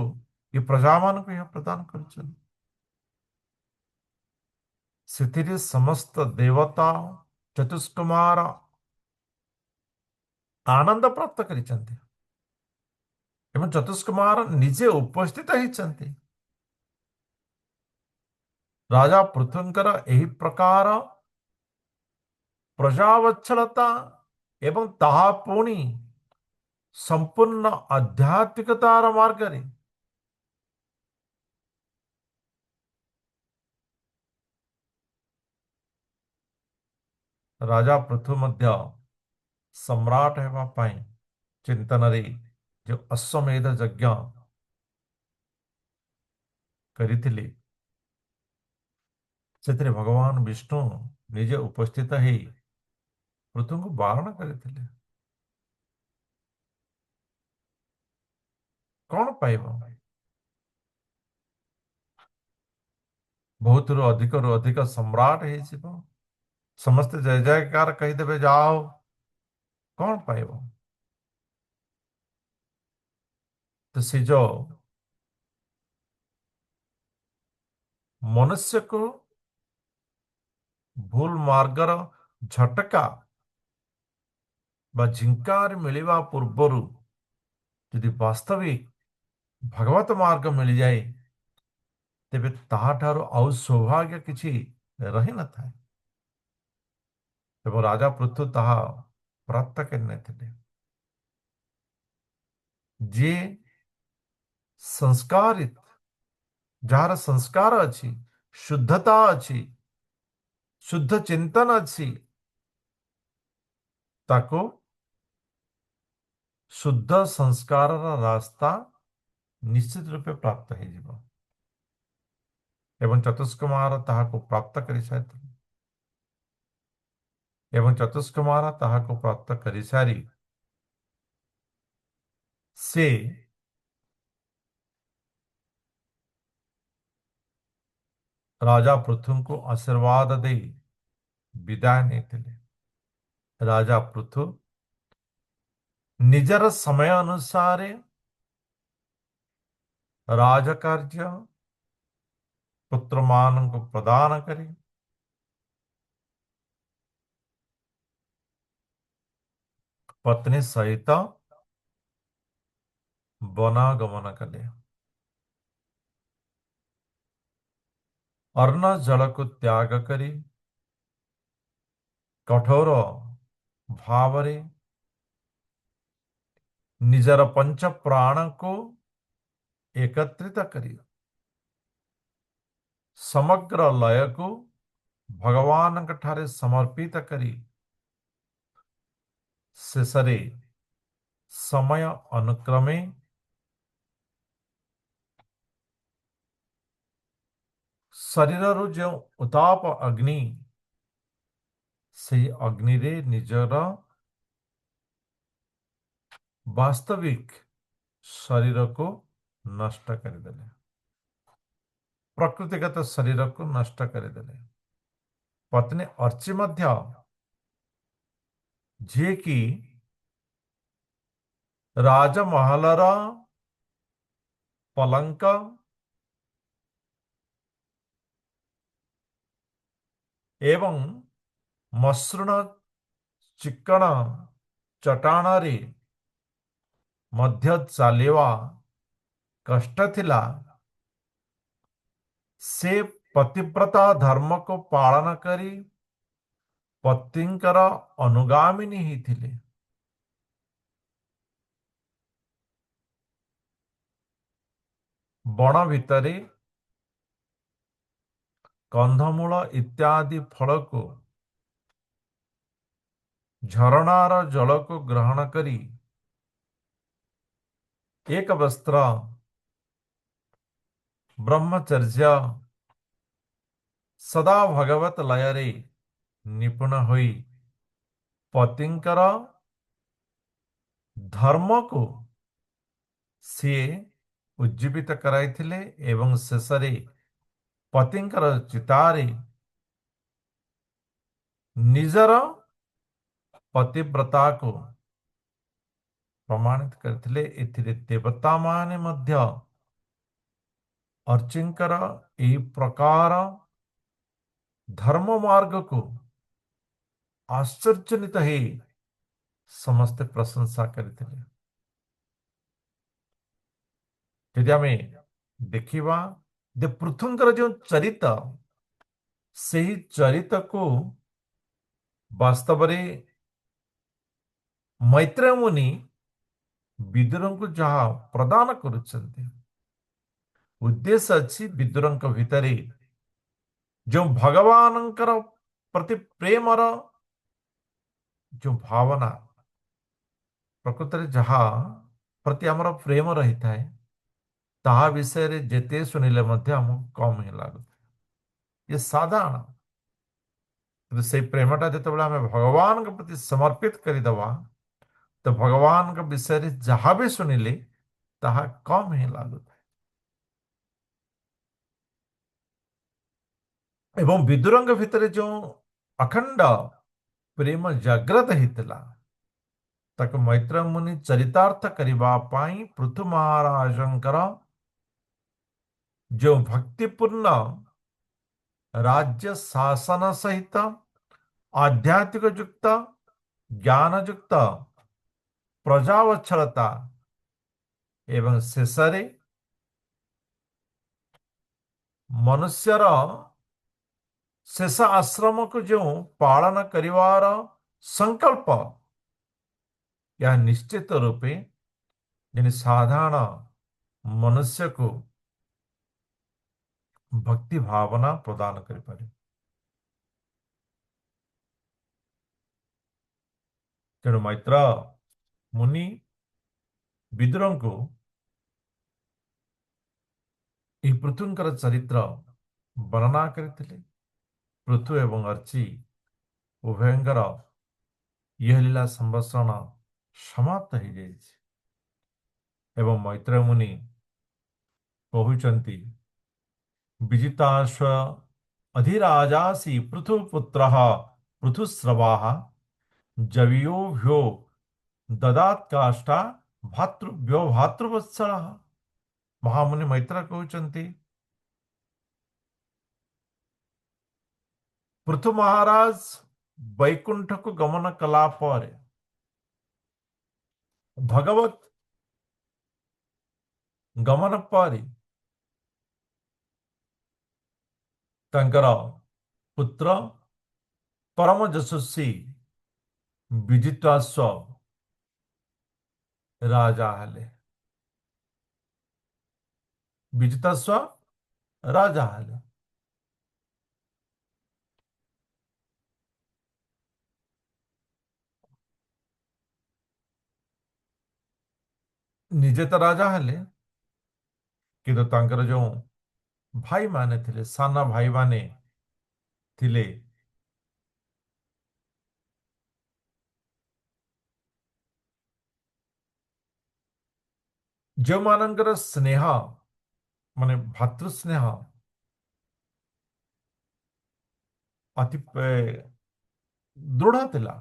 ଏ ପ୍ରଜାମାନଙ୍କୁ ଏହା ପ୍ରଦାନ କରିଛନ୍ତି। ସେଥିରେ ସମସ୍ତ ଦେବତା ଚତୁଷ୍କୁମାର ଆନନ୍ଦ ପ୍ରାପ୍ତ କରିଛନ୍ତି ଏବଂ ଚତୁଷ୍କୁମାର ନିଜେ ଉପସ୍ଥିତ ହେଇଛନ୍ତି। ରାଜା ପୃଥୁଙ୍କର ଏହି ପ୍ରକାର ପ୍ରଜାବତ୍ସଳତା ଏବଂ ତାହା ପୁଣି ସମ୍ପୂର୍ଣ୍ଣ ଆଧ୍ୟାତ୍ମିକତାର ମାର୍ଗରେ ରାଜା ପୃଥୁ ମଧ୍ୟ ସମ୍ରାଟ ହେବା ପାଇଁ ଚିନ୍ତନରେ ଯେଉଁ ଅଶ୍ୱମେଧ ଯଜ୍ଞ କରିଥିଲେ ସେଥିରେ ଭଗବାନ ବିଷ୍ଣୁ ନିଜେ ଉପସ୍ଥିତ ହେଇ ପୃଥୁଙ୍କୁ ବାରଣ କରିଥିଲେ। କଣ ପାଇବ? ବହୁତରୁ ଅଧିକ ସମ୍ରାଟ ହେଇଯିବ, ସମସ୍ତେ ଜୟ ଜୟକାର କହିଦେବେ ଯାଅ, କଣ ପାଇବ? ତ ସେ ଯୋଉ ମନୁଷ୍ୟକୁ ଭୁଲ ମାର୍ଗର ଝଟକା ବା ଝିଙ୍କାର ମିଳିବା ପୂର୍ବରୁ ଯଦି ବାସ୍ତବିକ ଭଗବତ ମାର୍ଗ ମିଳିଯାଏ ତେବେ ତାହାଠାରୁ ଆଉ ସୌଭାଗ୍ୟ କିଛି ରହିନଥାଏ। ଏବଂ ରାଜା ପୃଥୁ ତାହା ପ୍ରାପ୍ତ କରିନେଇଥିଲେ। ଯିଏ ସଂସ୍କାରିତ, ଯାହାର ସଂସ୍କାର ଅଛି, ଶୁଦ୍ଧତା ଅଛି, ଶୁଦ୍ଧ ଚିନ୍ତନ ଅଛି, ତାକୁ ଶୁଦ୍ଧ ସଂସ୍କାରର ରାସ୍ତା ନିଶ୍ଚିତ ରୂପେ ପ୍ରାପ୍ତ ହେଇଯିବ। ଏବଂ ଚତୁଷ୍କୁମାର ତାହାକୁ ପ୍ରାପ୍ତ କରିସାରିଥିଲେ। ଏବଂ ଚତୁଷ୍କୁମାର ତାହାକୁ ପ୍ରାପ୍ତ କରିସାରି ସେ ରାଜା ପୃଥୁଙ୍କୁ ଆଶୀର୍ବାଦ ଦେଇ ବିଦାୟ ନେଇଥିଲେ। ରାଜା ପୃଥୁ ନିଜର ସମୟ ଅନୁସାରେ ରାଜକାର୍ଯ୍ୟ ପୁତ୍ରମାନଙ୍କୁ ପ୍ରଦାନ କରି ପତ୍ନୀ ସହିତ ବନାଗମନ କଲେ। ଅନ୍ନ ଜଳକୁ ତ୍ୟାଗ କରି କଠୋର ଭାବରେ ନିଜର ପଞ୍ଚ ପ୍ରାଣକୁ ଏକତ୍ରିତ କରି ସମଗ୍ର ଲୟକୁ ଭଗବାନଙ୍କ ଠାରେ ସମର୍ପିତ କରି ଶେଷରେ ସମୟ ଅନୁକ୍ରମେ ଶରୀରରୁ ଯେଉଁ ଉତ୍ତାପ ଅଗ୍ନି, ସେହି ଅଗ୍ନିରେ ନିଜର ବାସ୍ତବିକ ଶରୀରକୁ ନଷ୍ଟ କରିଦେଲେ। ପ୍ରକୃତିଗତ ଶରୀରକୁ ନଷ୍ଟ କରିଦେଲେ। ପତ୍ନୀ ଅର୍ଚି ମଧ୍ୟ, ଯିଏକି ରାଜମହଲର ପଲଙ୍କ ଏବଂ ମସୃଣ ଚିକ୍କଣ ଚଟାଣରେ ମଧ୍ୟ ଚାଲିବା କଷ୍ଟ ଥିଲା, ସେ ପତିବ୍ରତା ଧର୍ମକୁ ପାଳନ କରି ପତିଙ୍କର ଅନୁଗାମିନୀ ହେଇଥିଲେ। ବଣ ଭିତରେ କନ୍ଧମୂଳ ଇତ୍ୟାଦି ଫଳକୁ, ଝରଣାର ଜଳକୁ ଗ୍ରହଣ କରି ଏକ ବସ୍ତ୍ର ବ୍ରହ୍ମଚର୍ଯ୍ୟ ସଦା ଭଗବତ ଲୟରେ ନିପୁଣ ହୋଇ ପତିଙ୍କର ଧର୍ମକୁ ସିଏ ଉଜ୍ଜୀବିତ କରାଇଥିଲେ ଏବଂ ଶେଷରେ ପତିଙ୍କର ଚିତାରେ ନିଜର ପତିବ୍ରତାକୁ ପ୍ରମାଣିତ କରିଥିଲେ। ଏଥିରେ ଦେବତା ମାନେ ମଧ୍ୟ ଅର୍ଚିଙ୍କର ଏହି ପ୍ରକାର ଧର୍ମ ମାର୍ଗକୁ ଆଶ୍ଚର୍ଯ୍ୟାନ୍ୱିତ ହେଇ ସମସ୍ତେ ପ୍ରଶଂସା କରିଥିଲେ। ଯଦି ଆମେ ଦେଖିବା ଯେ ପୃଥୁଙ୍କର ଯେଉଁ ଚରିତ, ସେହି ଚରିତକୁ ବାସ୍ତବରେ ମୈତ୍ରେୟ ମୁନି ବିଦୁରଙ୍କୁ ଯାହା ପ୍ରଦାନ କରୁଛନ୍ତି, ଉଦ୍ଦେଶ୍ୟ ଅଛି ବିଦୁରଙ୍କ ଭିତରେ ଯେଉଁ ଭଗବାନଙ୍କର ପ୍ରତି ପ୍ରେମର ଯେଉଁ ଭାବନା, ପ୍ରକୃତରେ ଯାହା ପ୍ରତି ଆମର ପ୍ରେମ ରହିଥାଏ, ତାହା ବିଷୟରେ ଯେତେ ଶୁଣିଲେ ମଧ୍ୟ ଆମକୁ କମ୍ ହିଁ ଲାଗୁଥାଏ। ଏ ସାଧାରଣ, କିନ୍ତୁ ସେଇ ପ୍ରେମଟା ଯେତେବେଳେ ଆମେ ଭଗବାନଙ୍କ ପ୍ରତି ସମର୍ପିତ କରିଦେବା, ତ ଭଗବାନଙ୍କ ବିଷୟରେ ଯାହା ବି ଶୁଣିଲେ ତାହା କମ୍ ହିଁ ଲାଗୁଥାଏ। ଏବଂ ବିଦୁରଙ୍କ ଭିତରେ ଯେଉଁ ଅଖଣ୍ଡ ପ୍ରେମ ଜାଗ୍ରତ ହେଇଥିଲା, ତାକୁ ମୈତ୍ରେୟ ମୁନି ଚରିତାର୍ଥ କରିବା ପାଇଁ ପୃଥୁ ମହାରାଜଙ୍କର ଯେଉଁ ଭକ୍ତିପୂର୍ଣ୍ଣ ରାଜ୍ୟ ଶାସନ ସହିତ ଆଧ୍ୟାତ୍ମିକ ଯୁକ୍ତ ଜ୍ଞାନ ଯୁକ୍ତ ପ୍ରଜାବତ୍ସଳତା ଏବଂ ଶେଷରେ ମନୁଷ୍ୟର ଶେଷ ଆଶ୍ରମକୁ ଯେଉଁ ପାଳନ କରିବାର ସଂକଳ୍ପ, ଏହା ନିଶ୍ଚିତ ରୂପେ ଯେମିତି ସାଧାରଣ ମନୁଷ୍ୟକୁ ଭକ୍ତି ଭାବନା ପ୍ରଦାନ କରିପାରେ। ତେଣୁ ମୈତ୍ରେୟ ମୁନି ବିଦୁରଙ୍କୁ ଏହି ପୃଥୁଙ୍କର ଚରିତ୍ର ବର୍ଣ୍ଣନା କରିଥିଲେ। ପୃଥୁ ଏବଂ ଅର୍ଚି ଉଭୟଙ୍କର ଇହ ଲୀଳା ସମ୍ଭାଷଣ ସମାପ୍ତ ହେଇଯାଇଛି ଏବଂ ମୈତ୍ରେୟ ମୁନି କହୁଛନ୍ତି, ବିଜିତାଶ୍ଵ ଅଧିରାଜାସି ପୃଥୁପୁତ୍ରଃ ପୃଥୁସ୍ରବାଃ ଜବିୟୋଭ୍ୟୋ ଦଦାତ୍ କାଷ୍ଠା ଭାତୃଭ୍ୟୋ ଭାତୃବତ୍ସଳଃ। ମହାମୁନି ମୈତ୍ରେୟ କହୁଛନ୍ତି, ପୃଥୁ ମହାରାଜ ବୈକୁଣ୍ଠକୁ ଗମନ କଲା ପରେ ଭଗବତ ଗମନ ପରେ ତାଙ୍କର ପୁତ୍ର ପରମ ଯଶସ୍ୱୀ ବିଜିତାଶ୍ଵ ରାଜା ହେଲେ। ବିଜିତାଶ୍ଵ ରାଜା ହେଲେ। ନିଜେ ତ ରାଜା ହେଲେ, କିନ୍ତୁ ତାଙ୍କର ଯେଉଁ ଭାଇମାନେ ଥିଲେ, ସାନ ଭାଇମାନେ ଥିଲେ, ଯେଉଁମାନଙ୍କର ସ୍ନେହ ମାନେ ଭାତୃ ସ୍ନେହ ଅତି ଦୃଢ ଥିଲା।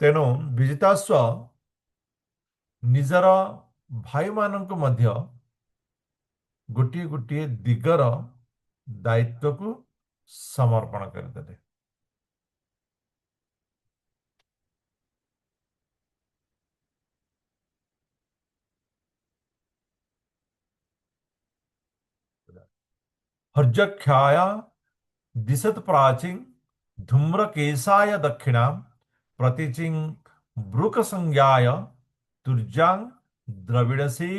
ତେଣୁ ବିଜିତାଶ୍ଵ ନିଜର ଭାଇମାନଙ୍କୁ ମଧ୍ୟ ଗୋଟିଏ ଗୋଟିଏ ଦିଗର ଦାୟିତ୍ୱକୁ ସମର୍ପଣ କରିଦେଲେ। हर्यक्षाय दिशत प्राचीन धूम्रकेशाय दक्षिणां प्रतिचिं ब्रूक संज्ञाय तुर्जां द्रविड़से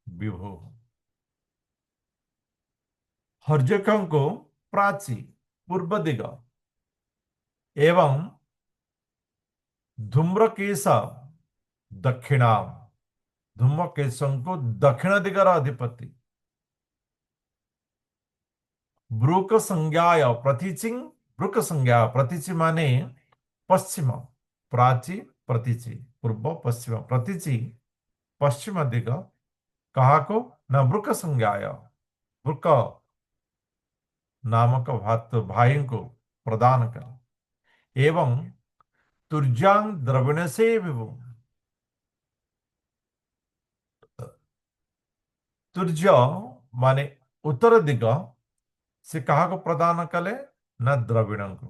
विभु। हर्यक को प्राची पूर्व दिग एवं धूम्रकेश दक्षिणां, धूम्रकेश को दक्षिण दिगर अधिपति, ब्रूक संज्ञाय प्रतीचि, ब्रूक संज्ञा प्रतीचि माने पश्चिम, प्राची प्रतीचि पूर्व पश्चिम, प्रतीचि पश्चिम दिग कहा को न ब्रूक संज्ञाय, ब्रूक नामक भाई को प्रदान कर एवं तुर्जांग द्रविण से विभु, तुर्य माने उत्तर दिग से कहा को प्रदान कले न द्रविण को,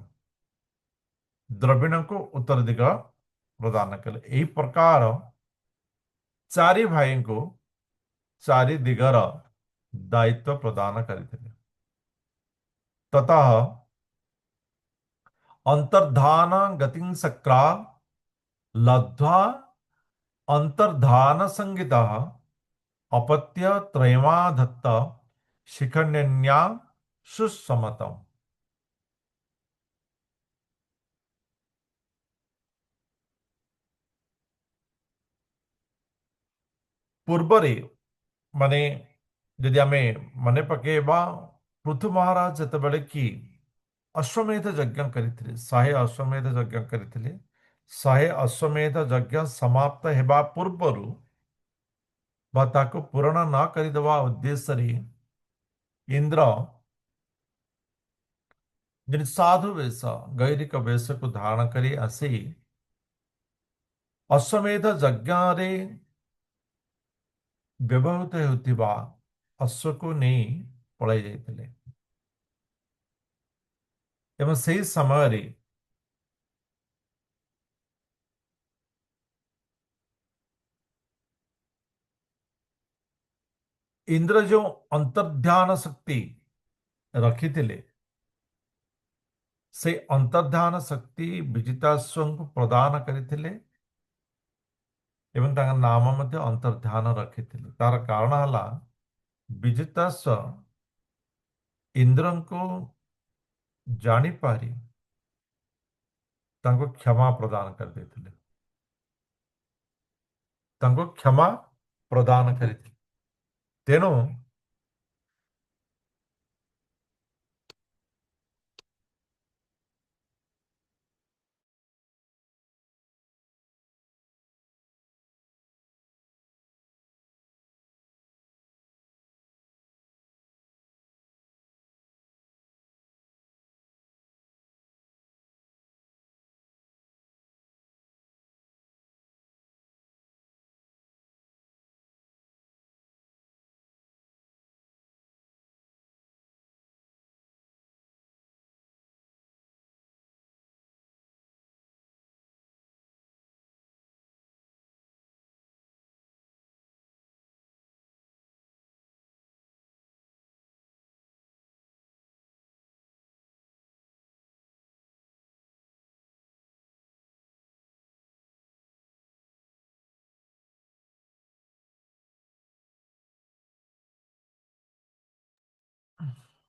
द्रविण को उत्तर दिग प्रदान कले। यही प्रकार चारि भाई को चारि दिगर दायित्व प्रदान करते। ततः अंतर्धान गतिं सक्रा लब्ध्वा अंतर्धान संगिता अपत्य त्रयमाधत्त शिखण्यन्या सुसमतम। पूर्वरे माने यदि आमे मने पकेबा पृथु महाराज जेतेबेले कि अश्वमेध यज्ञ करथिले, 100 अश्वमेध यज्ञ करथिले, 100 अश्वमेध यज्ञ समाप्त हेबा पूर्वरु बा ताको पूर्ण न करिदवा उद्देश्य रे इंद्र जिन साधु वेश गैरिक वेश को धारण करी आसी अश्वमेध यज्ञ रे व्यवहृत होतिबा अश्व को नहीं पलाई जाइतिले एवं सही समय रे इंद्र जो अंतर्ध्यान शक्ति रखिथिले से अंतर्ध्यान शक्ति विजिताश्व को प्रदान करथिले एवं तांका नाम मध्य अंतर्ध्यान रखिथिले। तार कारण हला विजिताश्व इंद्र को जानी पारी तांको क्षमा प्रदान कर देथिले, तांको क्षमा प्रदान करिथिले। तेणु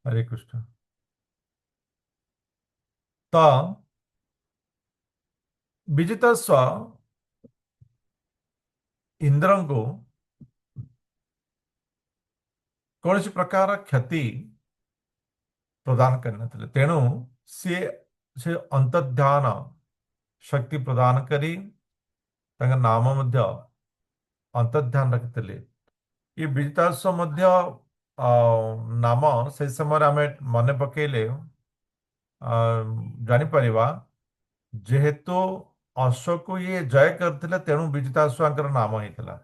हरे कृष्ण। तो विजिताश्व इंद्र को कौन प्रकार क्षति प्रदान करने तेणु सी से अंतर्ध्यान शक्ति प्रदान करी तांका नाम मध्य अंतर्ध्यान रखिते। ये विजिताश्व मध्य ନାମ ସେ ସମୟରେ ଆମେ ମନେ ପକେଇଲେ ଜାଣିପାରିବା ଯେହେତୁ ଅଶୋକକୁ ଇଏ ଜୟ କରିଥିଲେ ତେଣୁ ବିଜିତାଶ୍ୱାଙ୍କର ନାମ ହେଇଥିଲା।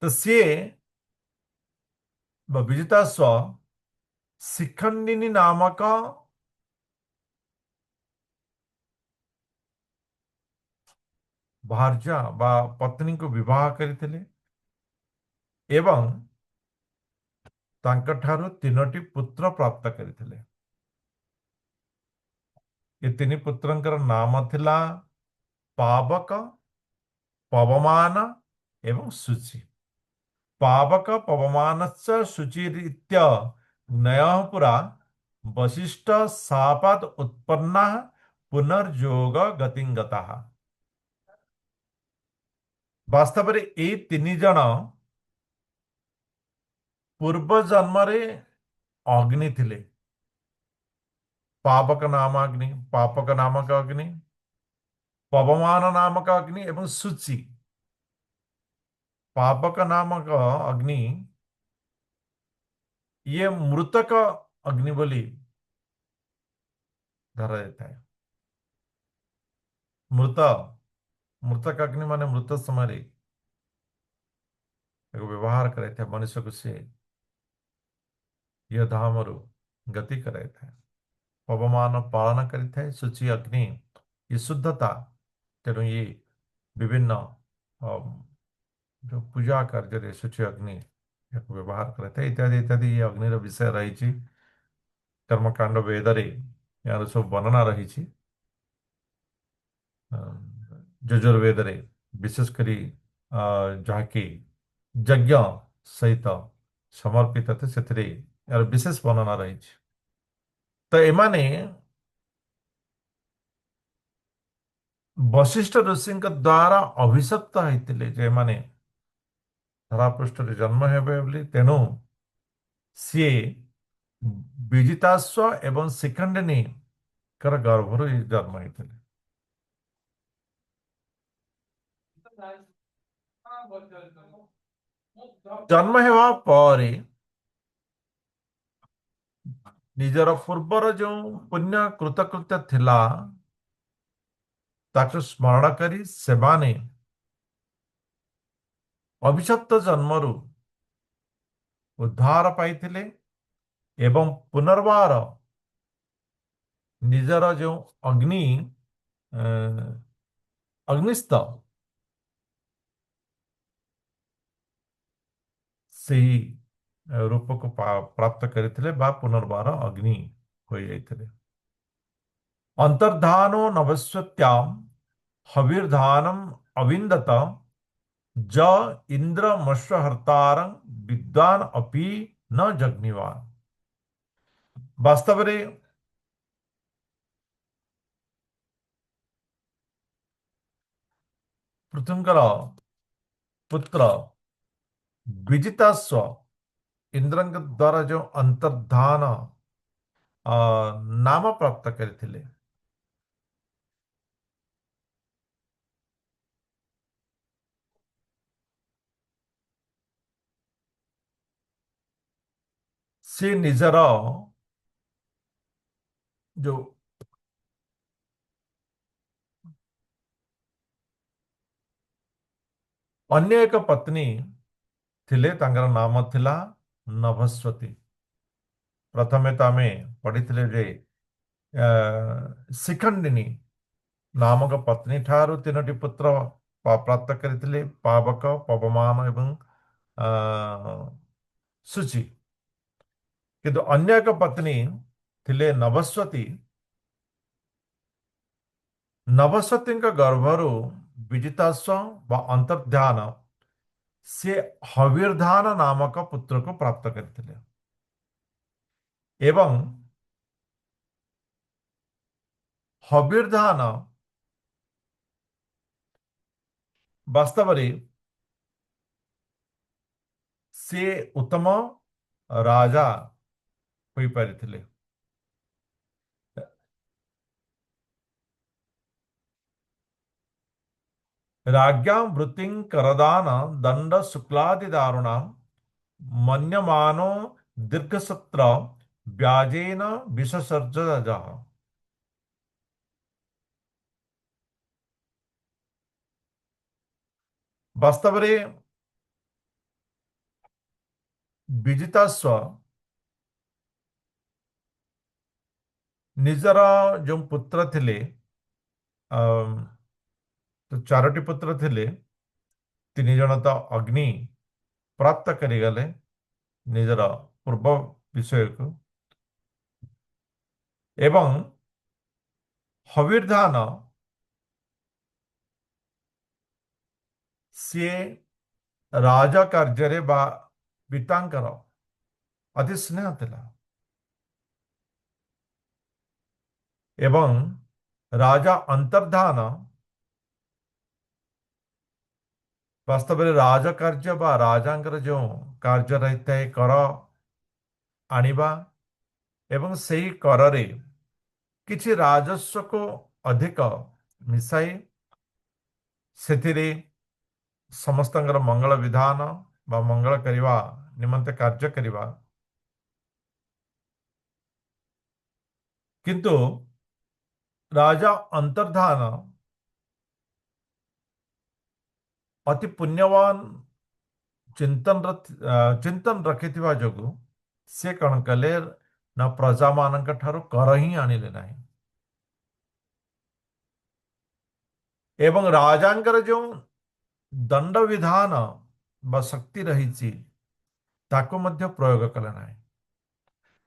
ତ ସିଏ ବିଜିତାଶ୍ଵ ଶିଖଣ୍ଡିନୀ ନାମକ ଭାର୍ଯ୍ୟା ବା ପତ୍ନୀଙ୍କୁ ବିବାହ କରିଥିଲେ ଏବଂ ତାଙ୍କଠାରୁ ତିନୋଟି ପୁତ୍ର ପ୍ରାପ୍ତ କରିଥିଲେ। ଏ ତିନି ପୁତ୍ରଙ୍କର ନାମ ଥିଲା ପାବକ, ପବମାନ ଏବଂ ସୁଚି। ପାବକ ପବମାନଶ୍ଚ शुचिरित्य न्ययः पुरा वशिष्ठ शापाद उत्पन्ना पुनर्योग गतिंगतः। ବାସ୍ତବରେ ଏଇ ତିନି ଜଣ ପୂର୍ବ ଜନ୍ମରେ ଅଗ୍ନି ଥିଲେ। ପାବକ ନାମ ଅଗ୍ନି, ପାପକ ନାମକ ଅଗ୍ନି, ପବମାନ ନାମକ ଅଗ୍ନି ଏବଂ ସୁଚି। ପାବକ ନାମକ ଅଗ୍ନି ଇଏ ମୃତକ ଅଗ୍ନି ବୋଲି ଧରାଯାଇଥାଏ। ମୃତକ ଅଗ୍ନି ମାନେ ମୃତ ସମୟରେ ତାକୁ ବ୍ୟବହାର କରାଇଥାଏ ମନୁଷ୍ୟକୁ ସେ ଇହ ଧାମରୁ ଗତି କରାଇଥାଏ। ପବମାନ ପାଳନ କରିଥାଏ। ଶୁଚି ଅଗ୍ନି ଏ ଶୁଦ୍ଧତା, ତେଣୁ ଇଏ ବିଭିନ୍ନ जो ପୂଜା କାର୍ଯ୍ୟରେ ଶୁଚି ଅଗ୍ନି ଏହାକୁ ବ୍ୟବହାର କରିଥାଏ ଇତ୍ୟାଦି ଇତ୍ୟାଦି। ଏ ଅଗ୍ନିର ବିଷୟ ରହିଛି କର୍ମକାଣ୍ଡ ବେଦରେ, ଏହାର ସବୁ ବର୍ଣ୍ଣନା ରହିଛି। ଯଜୁର୍ବେଦରେ ବିଶେଷ କରି ଯାହାକି ଯଜ୍ଞ ସହିତ ସମର୍ପିତ ଥାଏ ସେଥିରେ ଏହାର ବିଶେଷ ବର୍ଣ୍ଣନା ରହିଛି। ତ ଏମାନେ ବଶିଷ୍ଠ ଋଷିଙ୍କ ଦ୍ୱାରା ଅଭିଶପ୍ତ ହେଇଥିଲେ ଯେ ଏମାନେ ଧରାପୃଷ୍ଠରେ ଜନ୍ମ ହେବେ ବୋଲି, ତେଣୁ ସିଏ ବିଜିତାଶ୍ଵ ଏବଂ ଶିଖଣ୍ଡିନୀଙ୍କର ଗର୍ଭରୁ ଜନ୍ମ ହେଇଥିଲେ। ଜନ୍ମ ହେବା ପରେ ନିଜର ପୂର୍ବର ଯେଉଁ ପୁଣ୍ୟ କୃତକୃତ୍ୟ ଥିଲା ତାକୁ ସ୍ମରଣ କରି ସେମାନେ ଅଭିଶପ୍ତ ଜନ୍ମରୁ ଉଦ୍ଧାର ପାଇଥିଲେ ଏବଂ ପୁନର୍ବାର ନିଜର ଯେଉଁ ଅଗ୍ନିସ୍ତ ସେହି ରୂପକୁ ପ୍ରାପ୍ତ କରିଥିଲେ ବା ପୁନର୍ବାର ଅଗ୍ନି ହୋଇଯାଇଥିଲେ। ଅନ୍ତର୍ଧାନୋ ନଭସ୍ୱତ୍ୟାମ୍ ହବିର୍ଧାନମ୍ ଅବିନ୍ଦତ ज ଇନ୍ଦ୍ରମଶ୍ୱହର୍ତ୍ତାରଂ ବିଦ୍ୱାନ୍ ଅପି ନ ଜଗ୍ନିବାନ୍। ବାସ୍ତବରେ ପୃଥୁଙ୍କର ପୁତ୍ର ବିଜିତାଶ୍ଵ ଇନ୍ଦ୍ରଙ୍କ ଦ୍ୱାରା ଯେଉଁ ଅନ୍ତର୍ଧାନ ନାମ ପ୍ରାପ୍ତ କରିଥିଲେ, ସେ ନିଜର ଯୋଉ ଅନ୍ୟ ଏକ ପତ୍ନୀ ଥିଲେ ତାଙ୍କର ନାମ ଥିଲା ନଭସ୍ୱତୀ। ପ୍ରଥମେ ତ ଆମେ ପଢିଥିଲେ ଯେ ଶିଖଣ୍ଡିନୀ ନାମକ ପତ୍ନୀ ଠାରୁ ତିନୋଟି ପୁତ୍ର ପ୍ରାପ୍ତ କରିଥିଲେ, ପାବକ, ପବମାନ ଏବଂ ସୁଚି। କିନ୍ତୁ ଅନ୍ୟ ଏକ ପତ୍ନୀ ଥିଲେ ନଭସ୍ୱତୀ। ନଭସ୍ୱତୀଙ୍କ ଗର୍ଭରୁ ବିଜିତାଶ୍ଵ ବା ଅନ୍ତର୍ଧାନ ସେ ହବିର୍ଧାନ ନାମକ ପୁତ୍ରକୁ ପ୍ରାପ୍ତ କରିଥିଲେ ଏବଂ ହବିର୍ଧାନ ବାସ୍ତବରେ ସେ ଉତ୍ତମ ରାଜା ହୋଇପାରିଥିଲେ। राज्ञां वृत्तिं करदान दंड शुक्लादि दारुणां मन्यमानो दीर्घसत्र व्याजेन विससर्जजः। ବାସ୍ତବରେ ବିଜିତାଶ୍ଵ ନିଜର ଯେଉଁ ପୁତ୍ର ଥିଲେ, ଚାରୋଟି ପୁତ୍ର ଥିଲେ, ତିନି ଜଣ ତ ଅଗ୍ନି ପ୍ରାପ୍ତ କରିଗଲେ ନିଜର ପୂର୍ବ ବିଷୟକୁ, ଏବଂ ହବିର୍ଧାନ ସିଏ ରାଜ କାର୍ଯ୍ୟରେ ବା ପିତାଙ୍କର ଅତି ସ୍ନେହ ଥିଲା, ଏବଂ ରାଜା ଅନ୍ତର୍ଧାନ ବାସ୍ତବରେ ରାଜ କାର୍ଯ୍ୟ ବା ରାଜାଙ୍କର ଯେଉଁ କାର୍ଯ୍ୟ ରହିଥାଏ କର ଆଣିବା, ଏବଂ ସେହି କରରେ କିଛି ରାଜସ୍ୱକୁ ଅଧିକ ମିଶାଇ ସେଥିରେ ସମସ୍ତଙ୍କର ମଙ୍ଗଳ ବିଧାନ ବା ମଙ୍ଗଳ କରିବା ନିମନ୍ତେ କାର୍ଯ୍ୟ କରିବା। କିନ୍ତୁ ରାଜା ଅନ୍ତର୍ଧାନ ଅତି ପୁଣ୍ୟବାନ ଚିନ୍ତନ ରଖିଥିବା ଯୋଗୁଁ ସେ କ'ଣ କଲେ ନା ପ୍ରଜାମାନଙ୍କ ଠାରୁ କର ହିଁ ଆଣିଲେ ନାହିଁ, ଏବଂ ରାଜାଙ୍କର ଯେଉଁ ଦଣ୍ଡ ବିଧାନ ବା ଶକ୍ତି ରହିଛି ତାକୁ ମଧ୍ୟ ପ୍ରୟୋଗ କଲେ ନାହିଁ।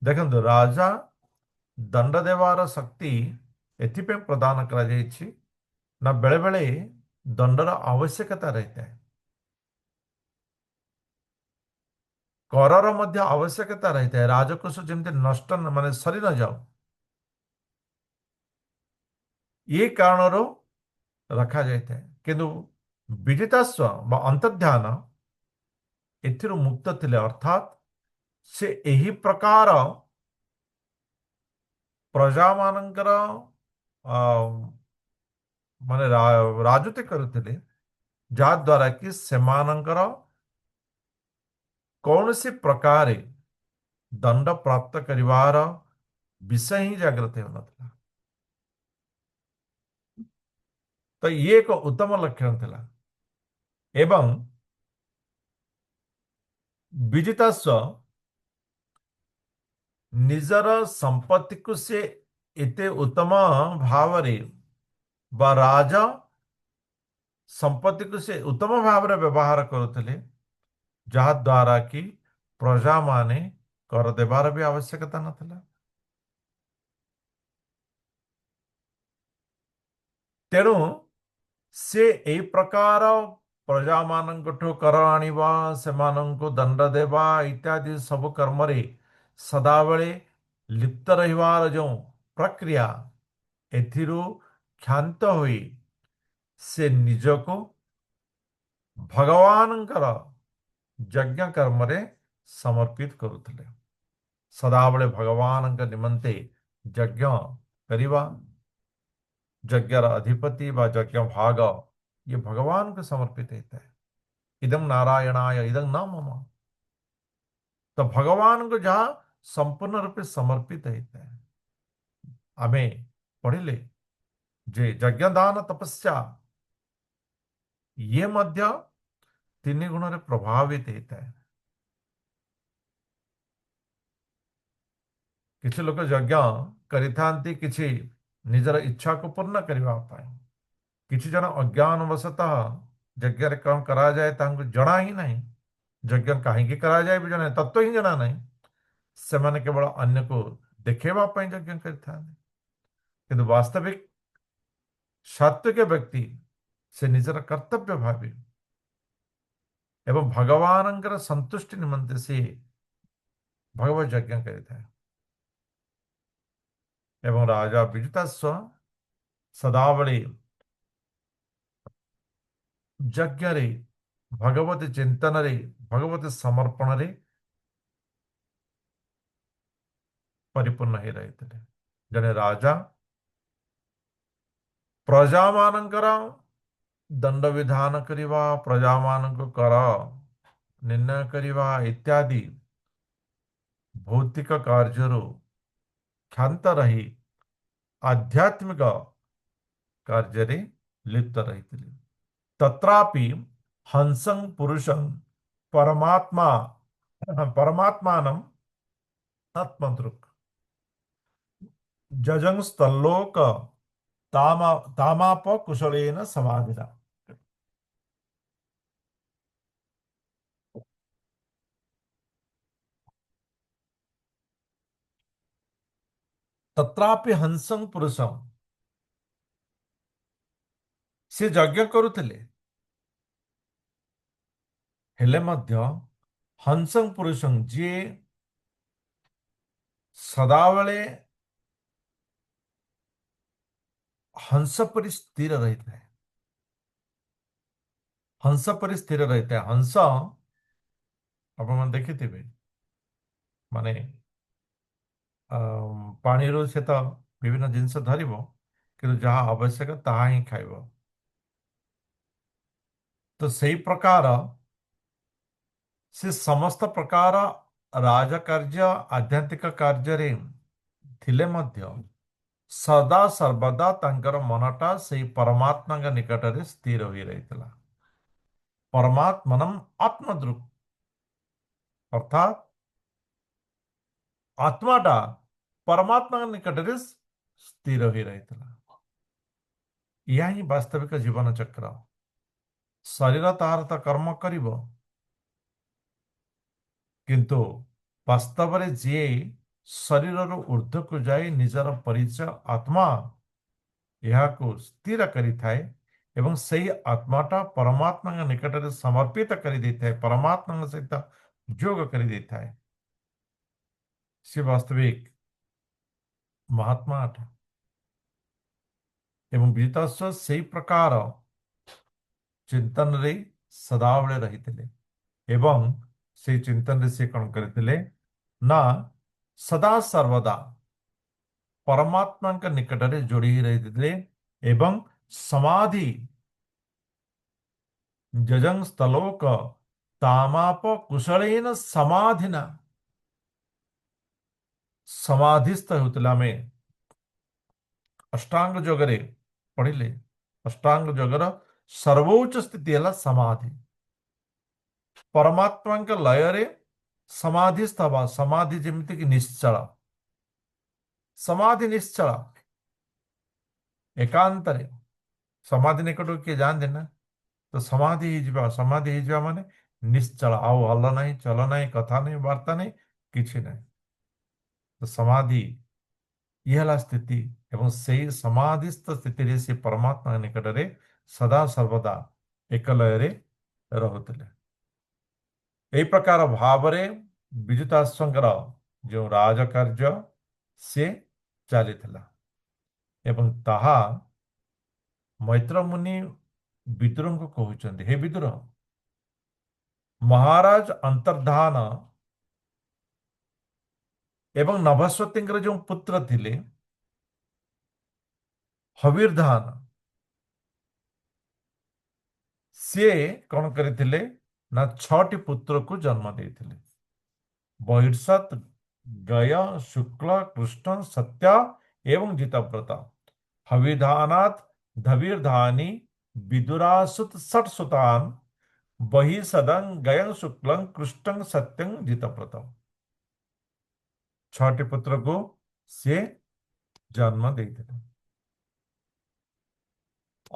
ଦେଖନ୍ତୁ, ରାଜା ଦଣ୍ଡ ଦେବାର ଶକ୍ତି ଏଥିପାଇଁ ପ୍ରଦାନ କରାଯାଇଛି ନା ବେଳେବେଳେ ଦଣ୍ଡର ଆବଶ୍ୟକତା ରହିଥାଏ, କରର ମଧ୍ୟ ଆବଶ୍ୟକତା ରହିଥାଏ, ରାଜକୋଷ ଯେମିତି ନଷ୍ଟ ମାନେ ସରି ନଯାଉ, ଏ କାରଣରୁ ରଖାଯାଇଥାଏ। କିନ୍ତୁ ବିଜିତାଶ୍ଵ ବା ଅନ୍ତର୍ଧାନ ଏଥିରୁ ମୁକ୍ତ ଥିଲେ, ଅର୍ଥାତ୍ ସେ ଏହି ପ୍ରକାର ପ୍ରଜାମାନଙ୍କର ମାନେ ରାଜୁତି କରୁଥିଲେ ଯାହାଦ୍ୱାରା କି ସେମାନଙ୍କର କୌଣସି ପ୍ରକାରେ ଦଣ୍ଡ ପ୍ରାପ୍ତ କରିବାର ବିଷୟ ହିଁ ଜାଗ୍ରତ ହେଉନଥିଲା। ତ ଇଏ ଏକ ଉତ୍ତମ ଲକ୍ଷଣ ଥିଲା, ଏବଂ ବିଜିତାଶ୍ଵ ନିଜର ସମ୍ପତ୍ତିକୁ ସେ ଏତେ ଉତ୍ତମ ଭାବରେ ବା ରାଜ ସମ୍ପତ୍ତିକୁ ସେ ଉତ୍ତମ ଭାବରେ ବ୍ୟବହାର କରୁଥିଲେ ଯାହାଦ୍ୱାରା କି ପ୍ରଜାମାନେ କର ଦେବାର ବି ଆବଶ୍ୟକତା ନଥିଲା। ତେଣୁ ସେ ଏହି ପ୍ରକାର ପ୍ରଜାମାନଙ୍କଠୁ କର ଆଣିବା, ସେମାନଙ୍କୁ ଦଣ୍ଡ ଦେବା ଇତ୍ୟାଦି ସବୁ କର୍ମରେ ସଦାବେଳେ ଲିପ୍ତ ରହିବାର ଯେଉଁ ପ୍ରକ୍ରିୟା, ଏଥିରୁ କ୍ଷାନ୍ତ ହୋଇ ସେ ନିଜକୁ ଭଗବାନଙ୍କର ଯଜ୍ଞ କର୍ମରେ ସମର୍ପିତ କରୁଥିଲେ। ସଦାବେଳେ ଭଗବାନଙ୍କ ନିମନ୍ତେ ଯଜ୍ଞ କରିବା, ଯଜ୍ଞର ଅଧିପତି ବା ଯଜ୍ଞ ଭାଗ ଇଏ ଭଗବାନଙ୍କୁ ସମର୍ପିତ ହେଇଥାଏ। ଇଦଂ ନାରାୟଣାୟ ଇଦଂ ନ ମମ। ତ ଭଗବାନଙ୍କୁ ଯାହା ସମ୍ପୂର୍ଣ୍ଣ ରୂପେ ସମର୍ପିତ ହେଇଥାଏ। ଆମେ ପଢିଲେ ଯେ ଯଜ୍ଞ ଦାନ ତପସ୍ୟା ଇଏ ମଧ୍ୟ ତିନି ଗୁଣରେ ପ୍ରଭାବିତ ହେଇଥାଏ। କିଛି ଲୋକ ଯଜ୍ଞ କରିଥାନ୍ତି କିଛି ନିଜର ଇଚ୍ଛାକୁ ପୂର୍ଣ୍ଣ କରିବା ପାଇଁ, କିଛି ଜଣ ଅଜ୍ଞାନବଶତଃ ଯଜ୍ଞରେ କ'ଣ କରାଯାଏ ତାଙ୍କୁ ଜଣା ହିଁ ନାହିଁ, ଯଜ୍ଞ କାହିଁକି କରାଯାଏ ବି ଜଣେ ତତ୍ଵ ହିଁ ଜଣା ନାହିଁ, ସେମାନେ କେବଳ ଅନ୍ୟକୁ ଦେଖେଇବା ପାଇଁ ଯଜ୍ଞ କରିଥାନ୍ତି। କିନ୍ତୁ ବାସ୍ତବିକ ସାତ୍ଵିକ ବ୍ୟକ୍ତି ସେ ନିଜର କର୍ତ୍ତବ୍ୟ ଭାବେ ଏବଂ ଭଗବାନଙ୍କର ସନ୍ତୁଷ୍ଟି ନିମନ୍ତେ ସେ ଭଗବତ ଯଜ୍ଞ କରିଥାଏ। ଏବଂ ରାଜା ବିଜିତାଶ୍ଵ ସଦାବେଳେ ଯଜ୍ଞରେ, ଭଗବତୀ ଚିନ୍ତନରେ, ଭଗବତୀ ସମର୍ପଣରେ ପରିପୂର୍ଣ୍ଣ ହେଇ ରହିଥିଲେ। ଜଣେ ରାଜା ପ୍ରଜାମାନଙ୍କର दंड विधान करिवा प्रजा मानक कर निर्णय करिवा इत्यादि भौतिक कार्यରୁ କ୍ଷାନ୍ତ ରହି आध्यात्मिक କାର୍ଯ୍ୟରେ ଲିପ୍ତ ରହିଥିଲେ। तत्रापि हंसं पुरुषं परमात्मा परमात्मानं आत्मदृक् जजंस्तल्लोक तामाप कुशलेन समाधिना। तत्रापि हंसं पुरुषं से यज्ञ करुଥିଲେ हेले मध्य हंसं पुरुषं जी सदाबले हंस परि स्थिर रहता है। हंस परि स्थिर रहता है। हंस आपण देखिथिबे माने पानीरू से तो विभिन्न जिनस धरिब किंतु जहाँ आवश्यक ताहा ही खाइब। तो सही प्रकार से समस्त प्रकार राजकार्य आध्यात्मिक कार्य थिले मध्य सदा सर्वदा तांकर मनटा से परमात्मा निकट में स्थिर हो रही। परमात्मनम आत्मदृक् अर्थात आत्माटा परमात्मा निकट में स्थिर हो रही। यह ही वास्तविक जीवन चक्र। शरीर तार तो कर्म करिब किंतु वास्तव में जी शरीर ऊर्ध्व को जाए निजर परिचय आत्मा यह को स्थिर करि थाए एवं सही आत्माटा परमात्मा निकट में समर्पित करि देता है। परमात्मा सहित जोग करि देता है। से वास्तविक महात्मा अट एवं विजिताश्व से प्रकार चिंतन रे सदाबले रही एवं से चिंतन रे से कौन करते ना सदा सर्वदा परमात्मा के निकट में जोड़ी ही रही एवं समाधि जजंग स्थलोक तामाप कुशलेन समाधिना समाधिस्थ होतला में अष्टांग जोगरे पढ़िले। अष्टांग जोगर सर्वोच्च स्थिति है समाधि। परमात्मा के लय रे समाधिस्थ हवा समाधि जेमिति कि निश्चल समाधि निश्चल एकांतरे समाधि निकट किए जान देना तो समाधि ही जीवा समाधि ही जीवा माने निश्चल आओ हल नहीं चल नहीं कथा नहीं वार्ता नहीं किसी नहीं। तो समाधि यह स्थिति एवं से समाधिस्थ स्थिति से परमात्मा निकट रे सदा सर्वदा एक लय रे रहुतले। यही प्रकार भाव रे विजिताश्वंकर जो राजकार्य से चली एवं ताहा मैत्र मुनि विदुर को कहते हे विदुर महाराज अंतर्धान एवं नभस्वती जो पुत्र थिले हविर्धान सी कौन करते ना 6टी पुत्र को जन्म देते बहिर्सत गय शुक्ल कृष्ण सत्य एवं जितव्रता हविधानात् धविर्धानी विदुरासुत सठ सुतान बहि सदं गयं शुक्लं कृष्णं सत्यं जितव्रतम 6टी पुत्र को से जन्म देते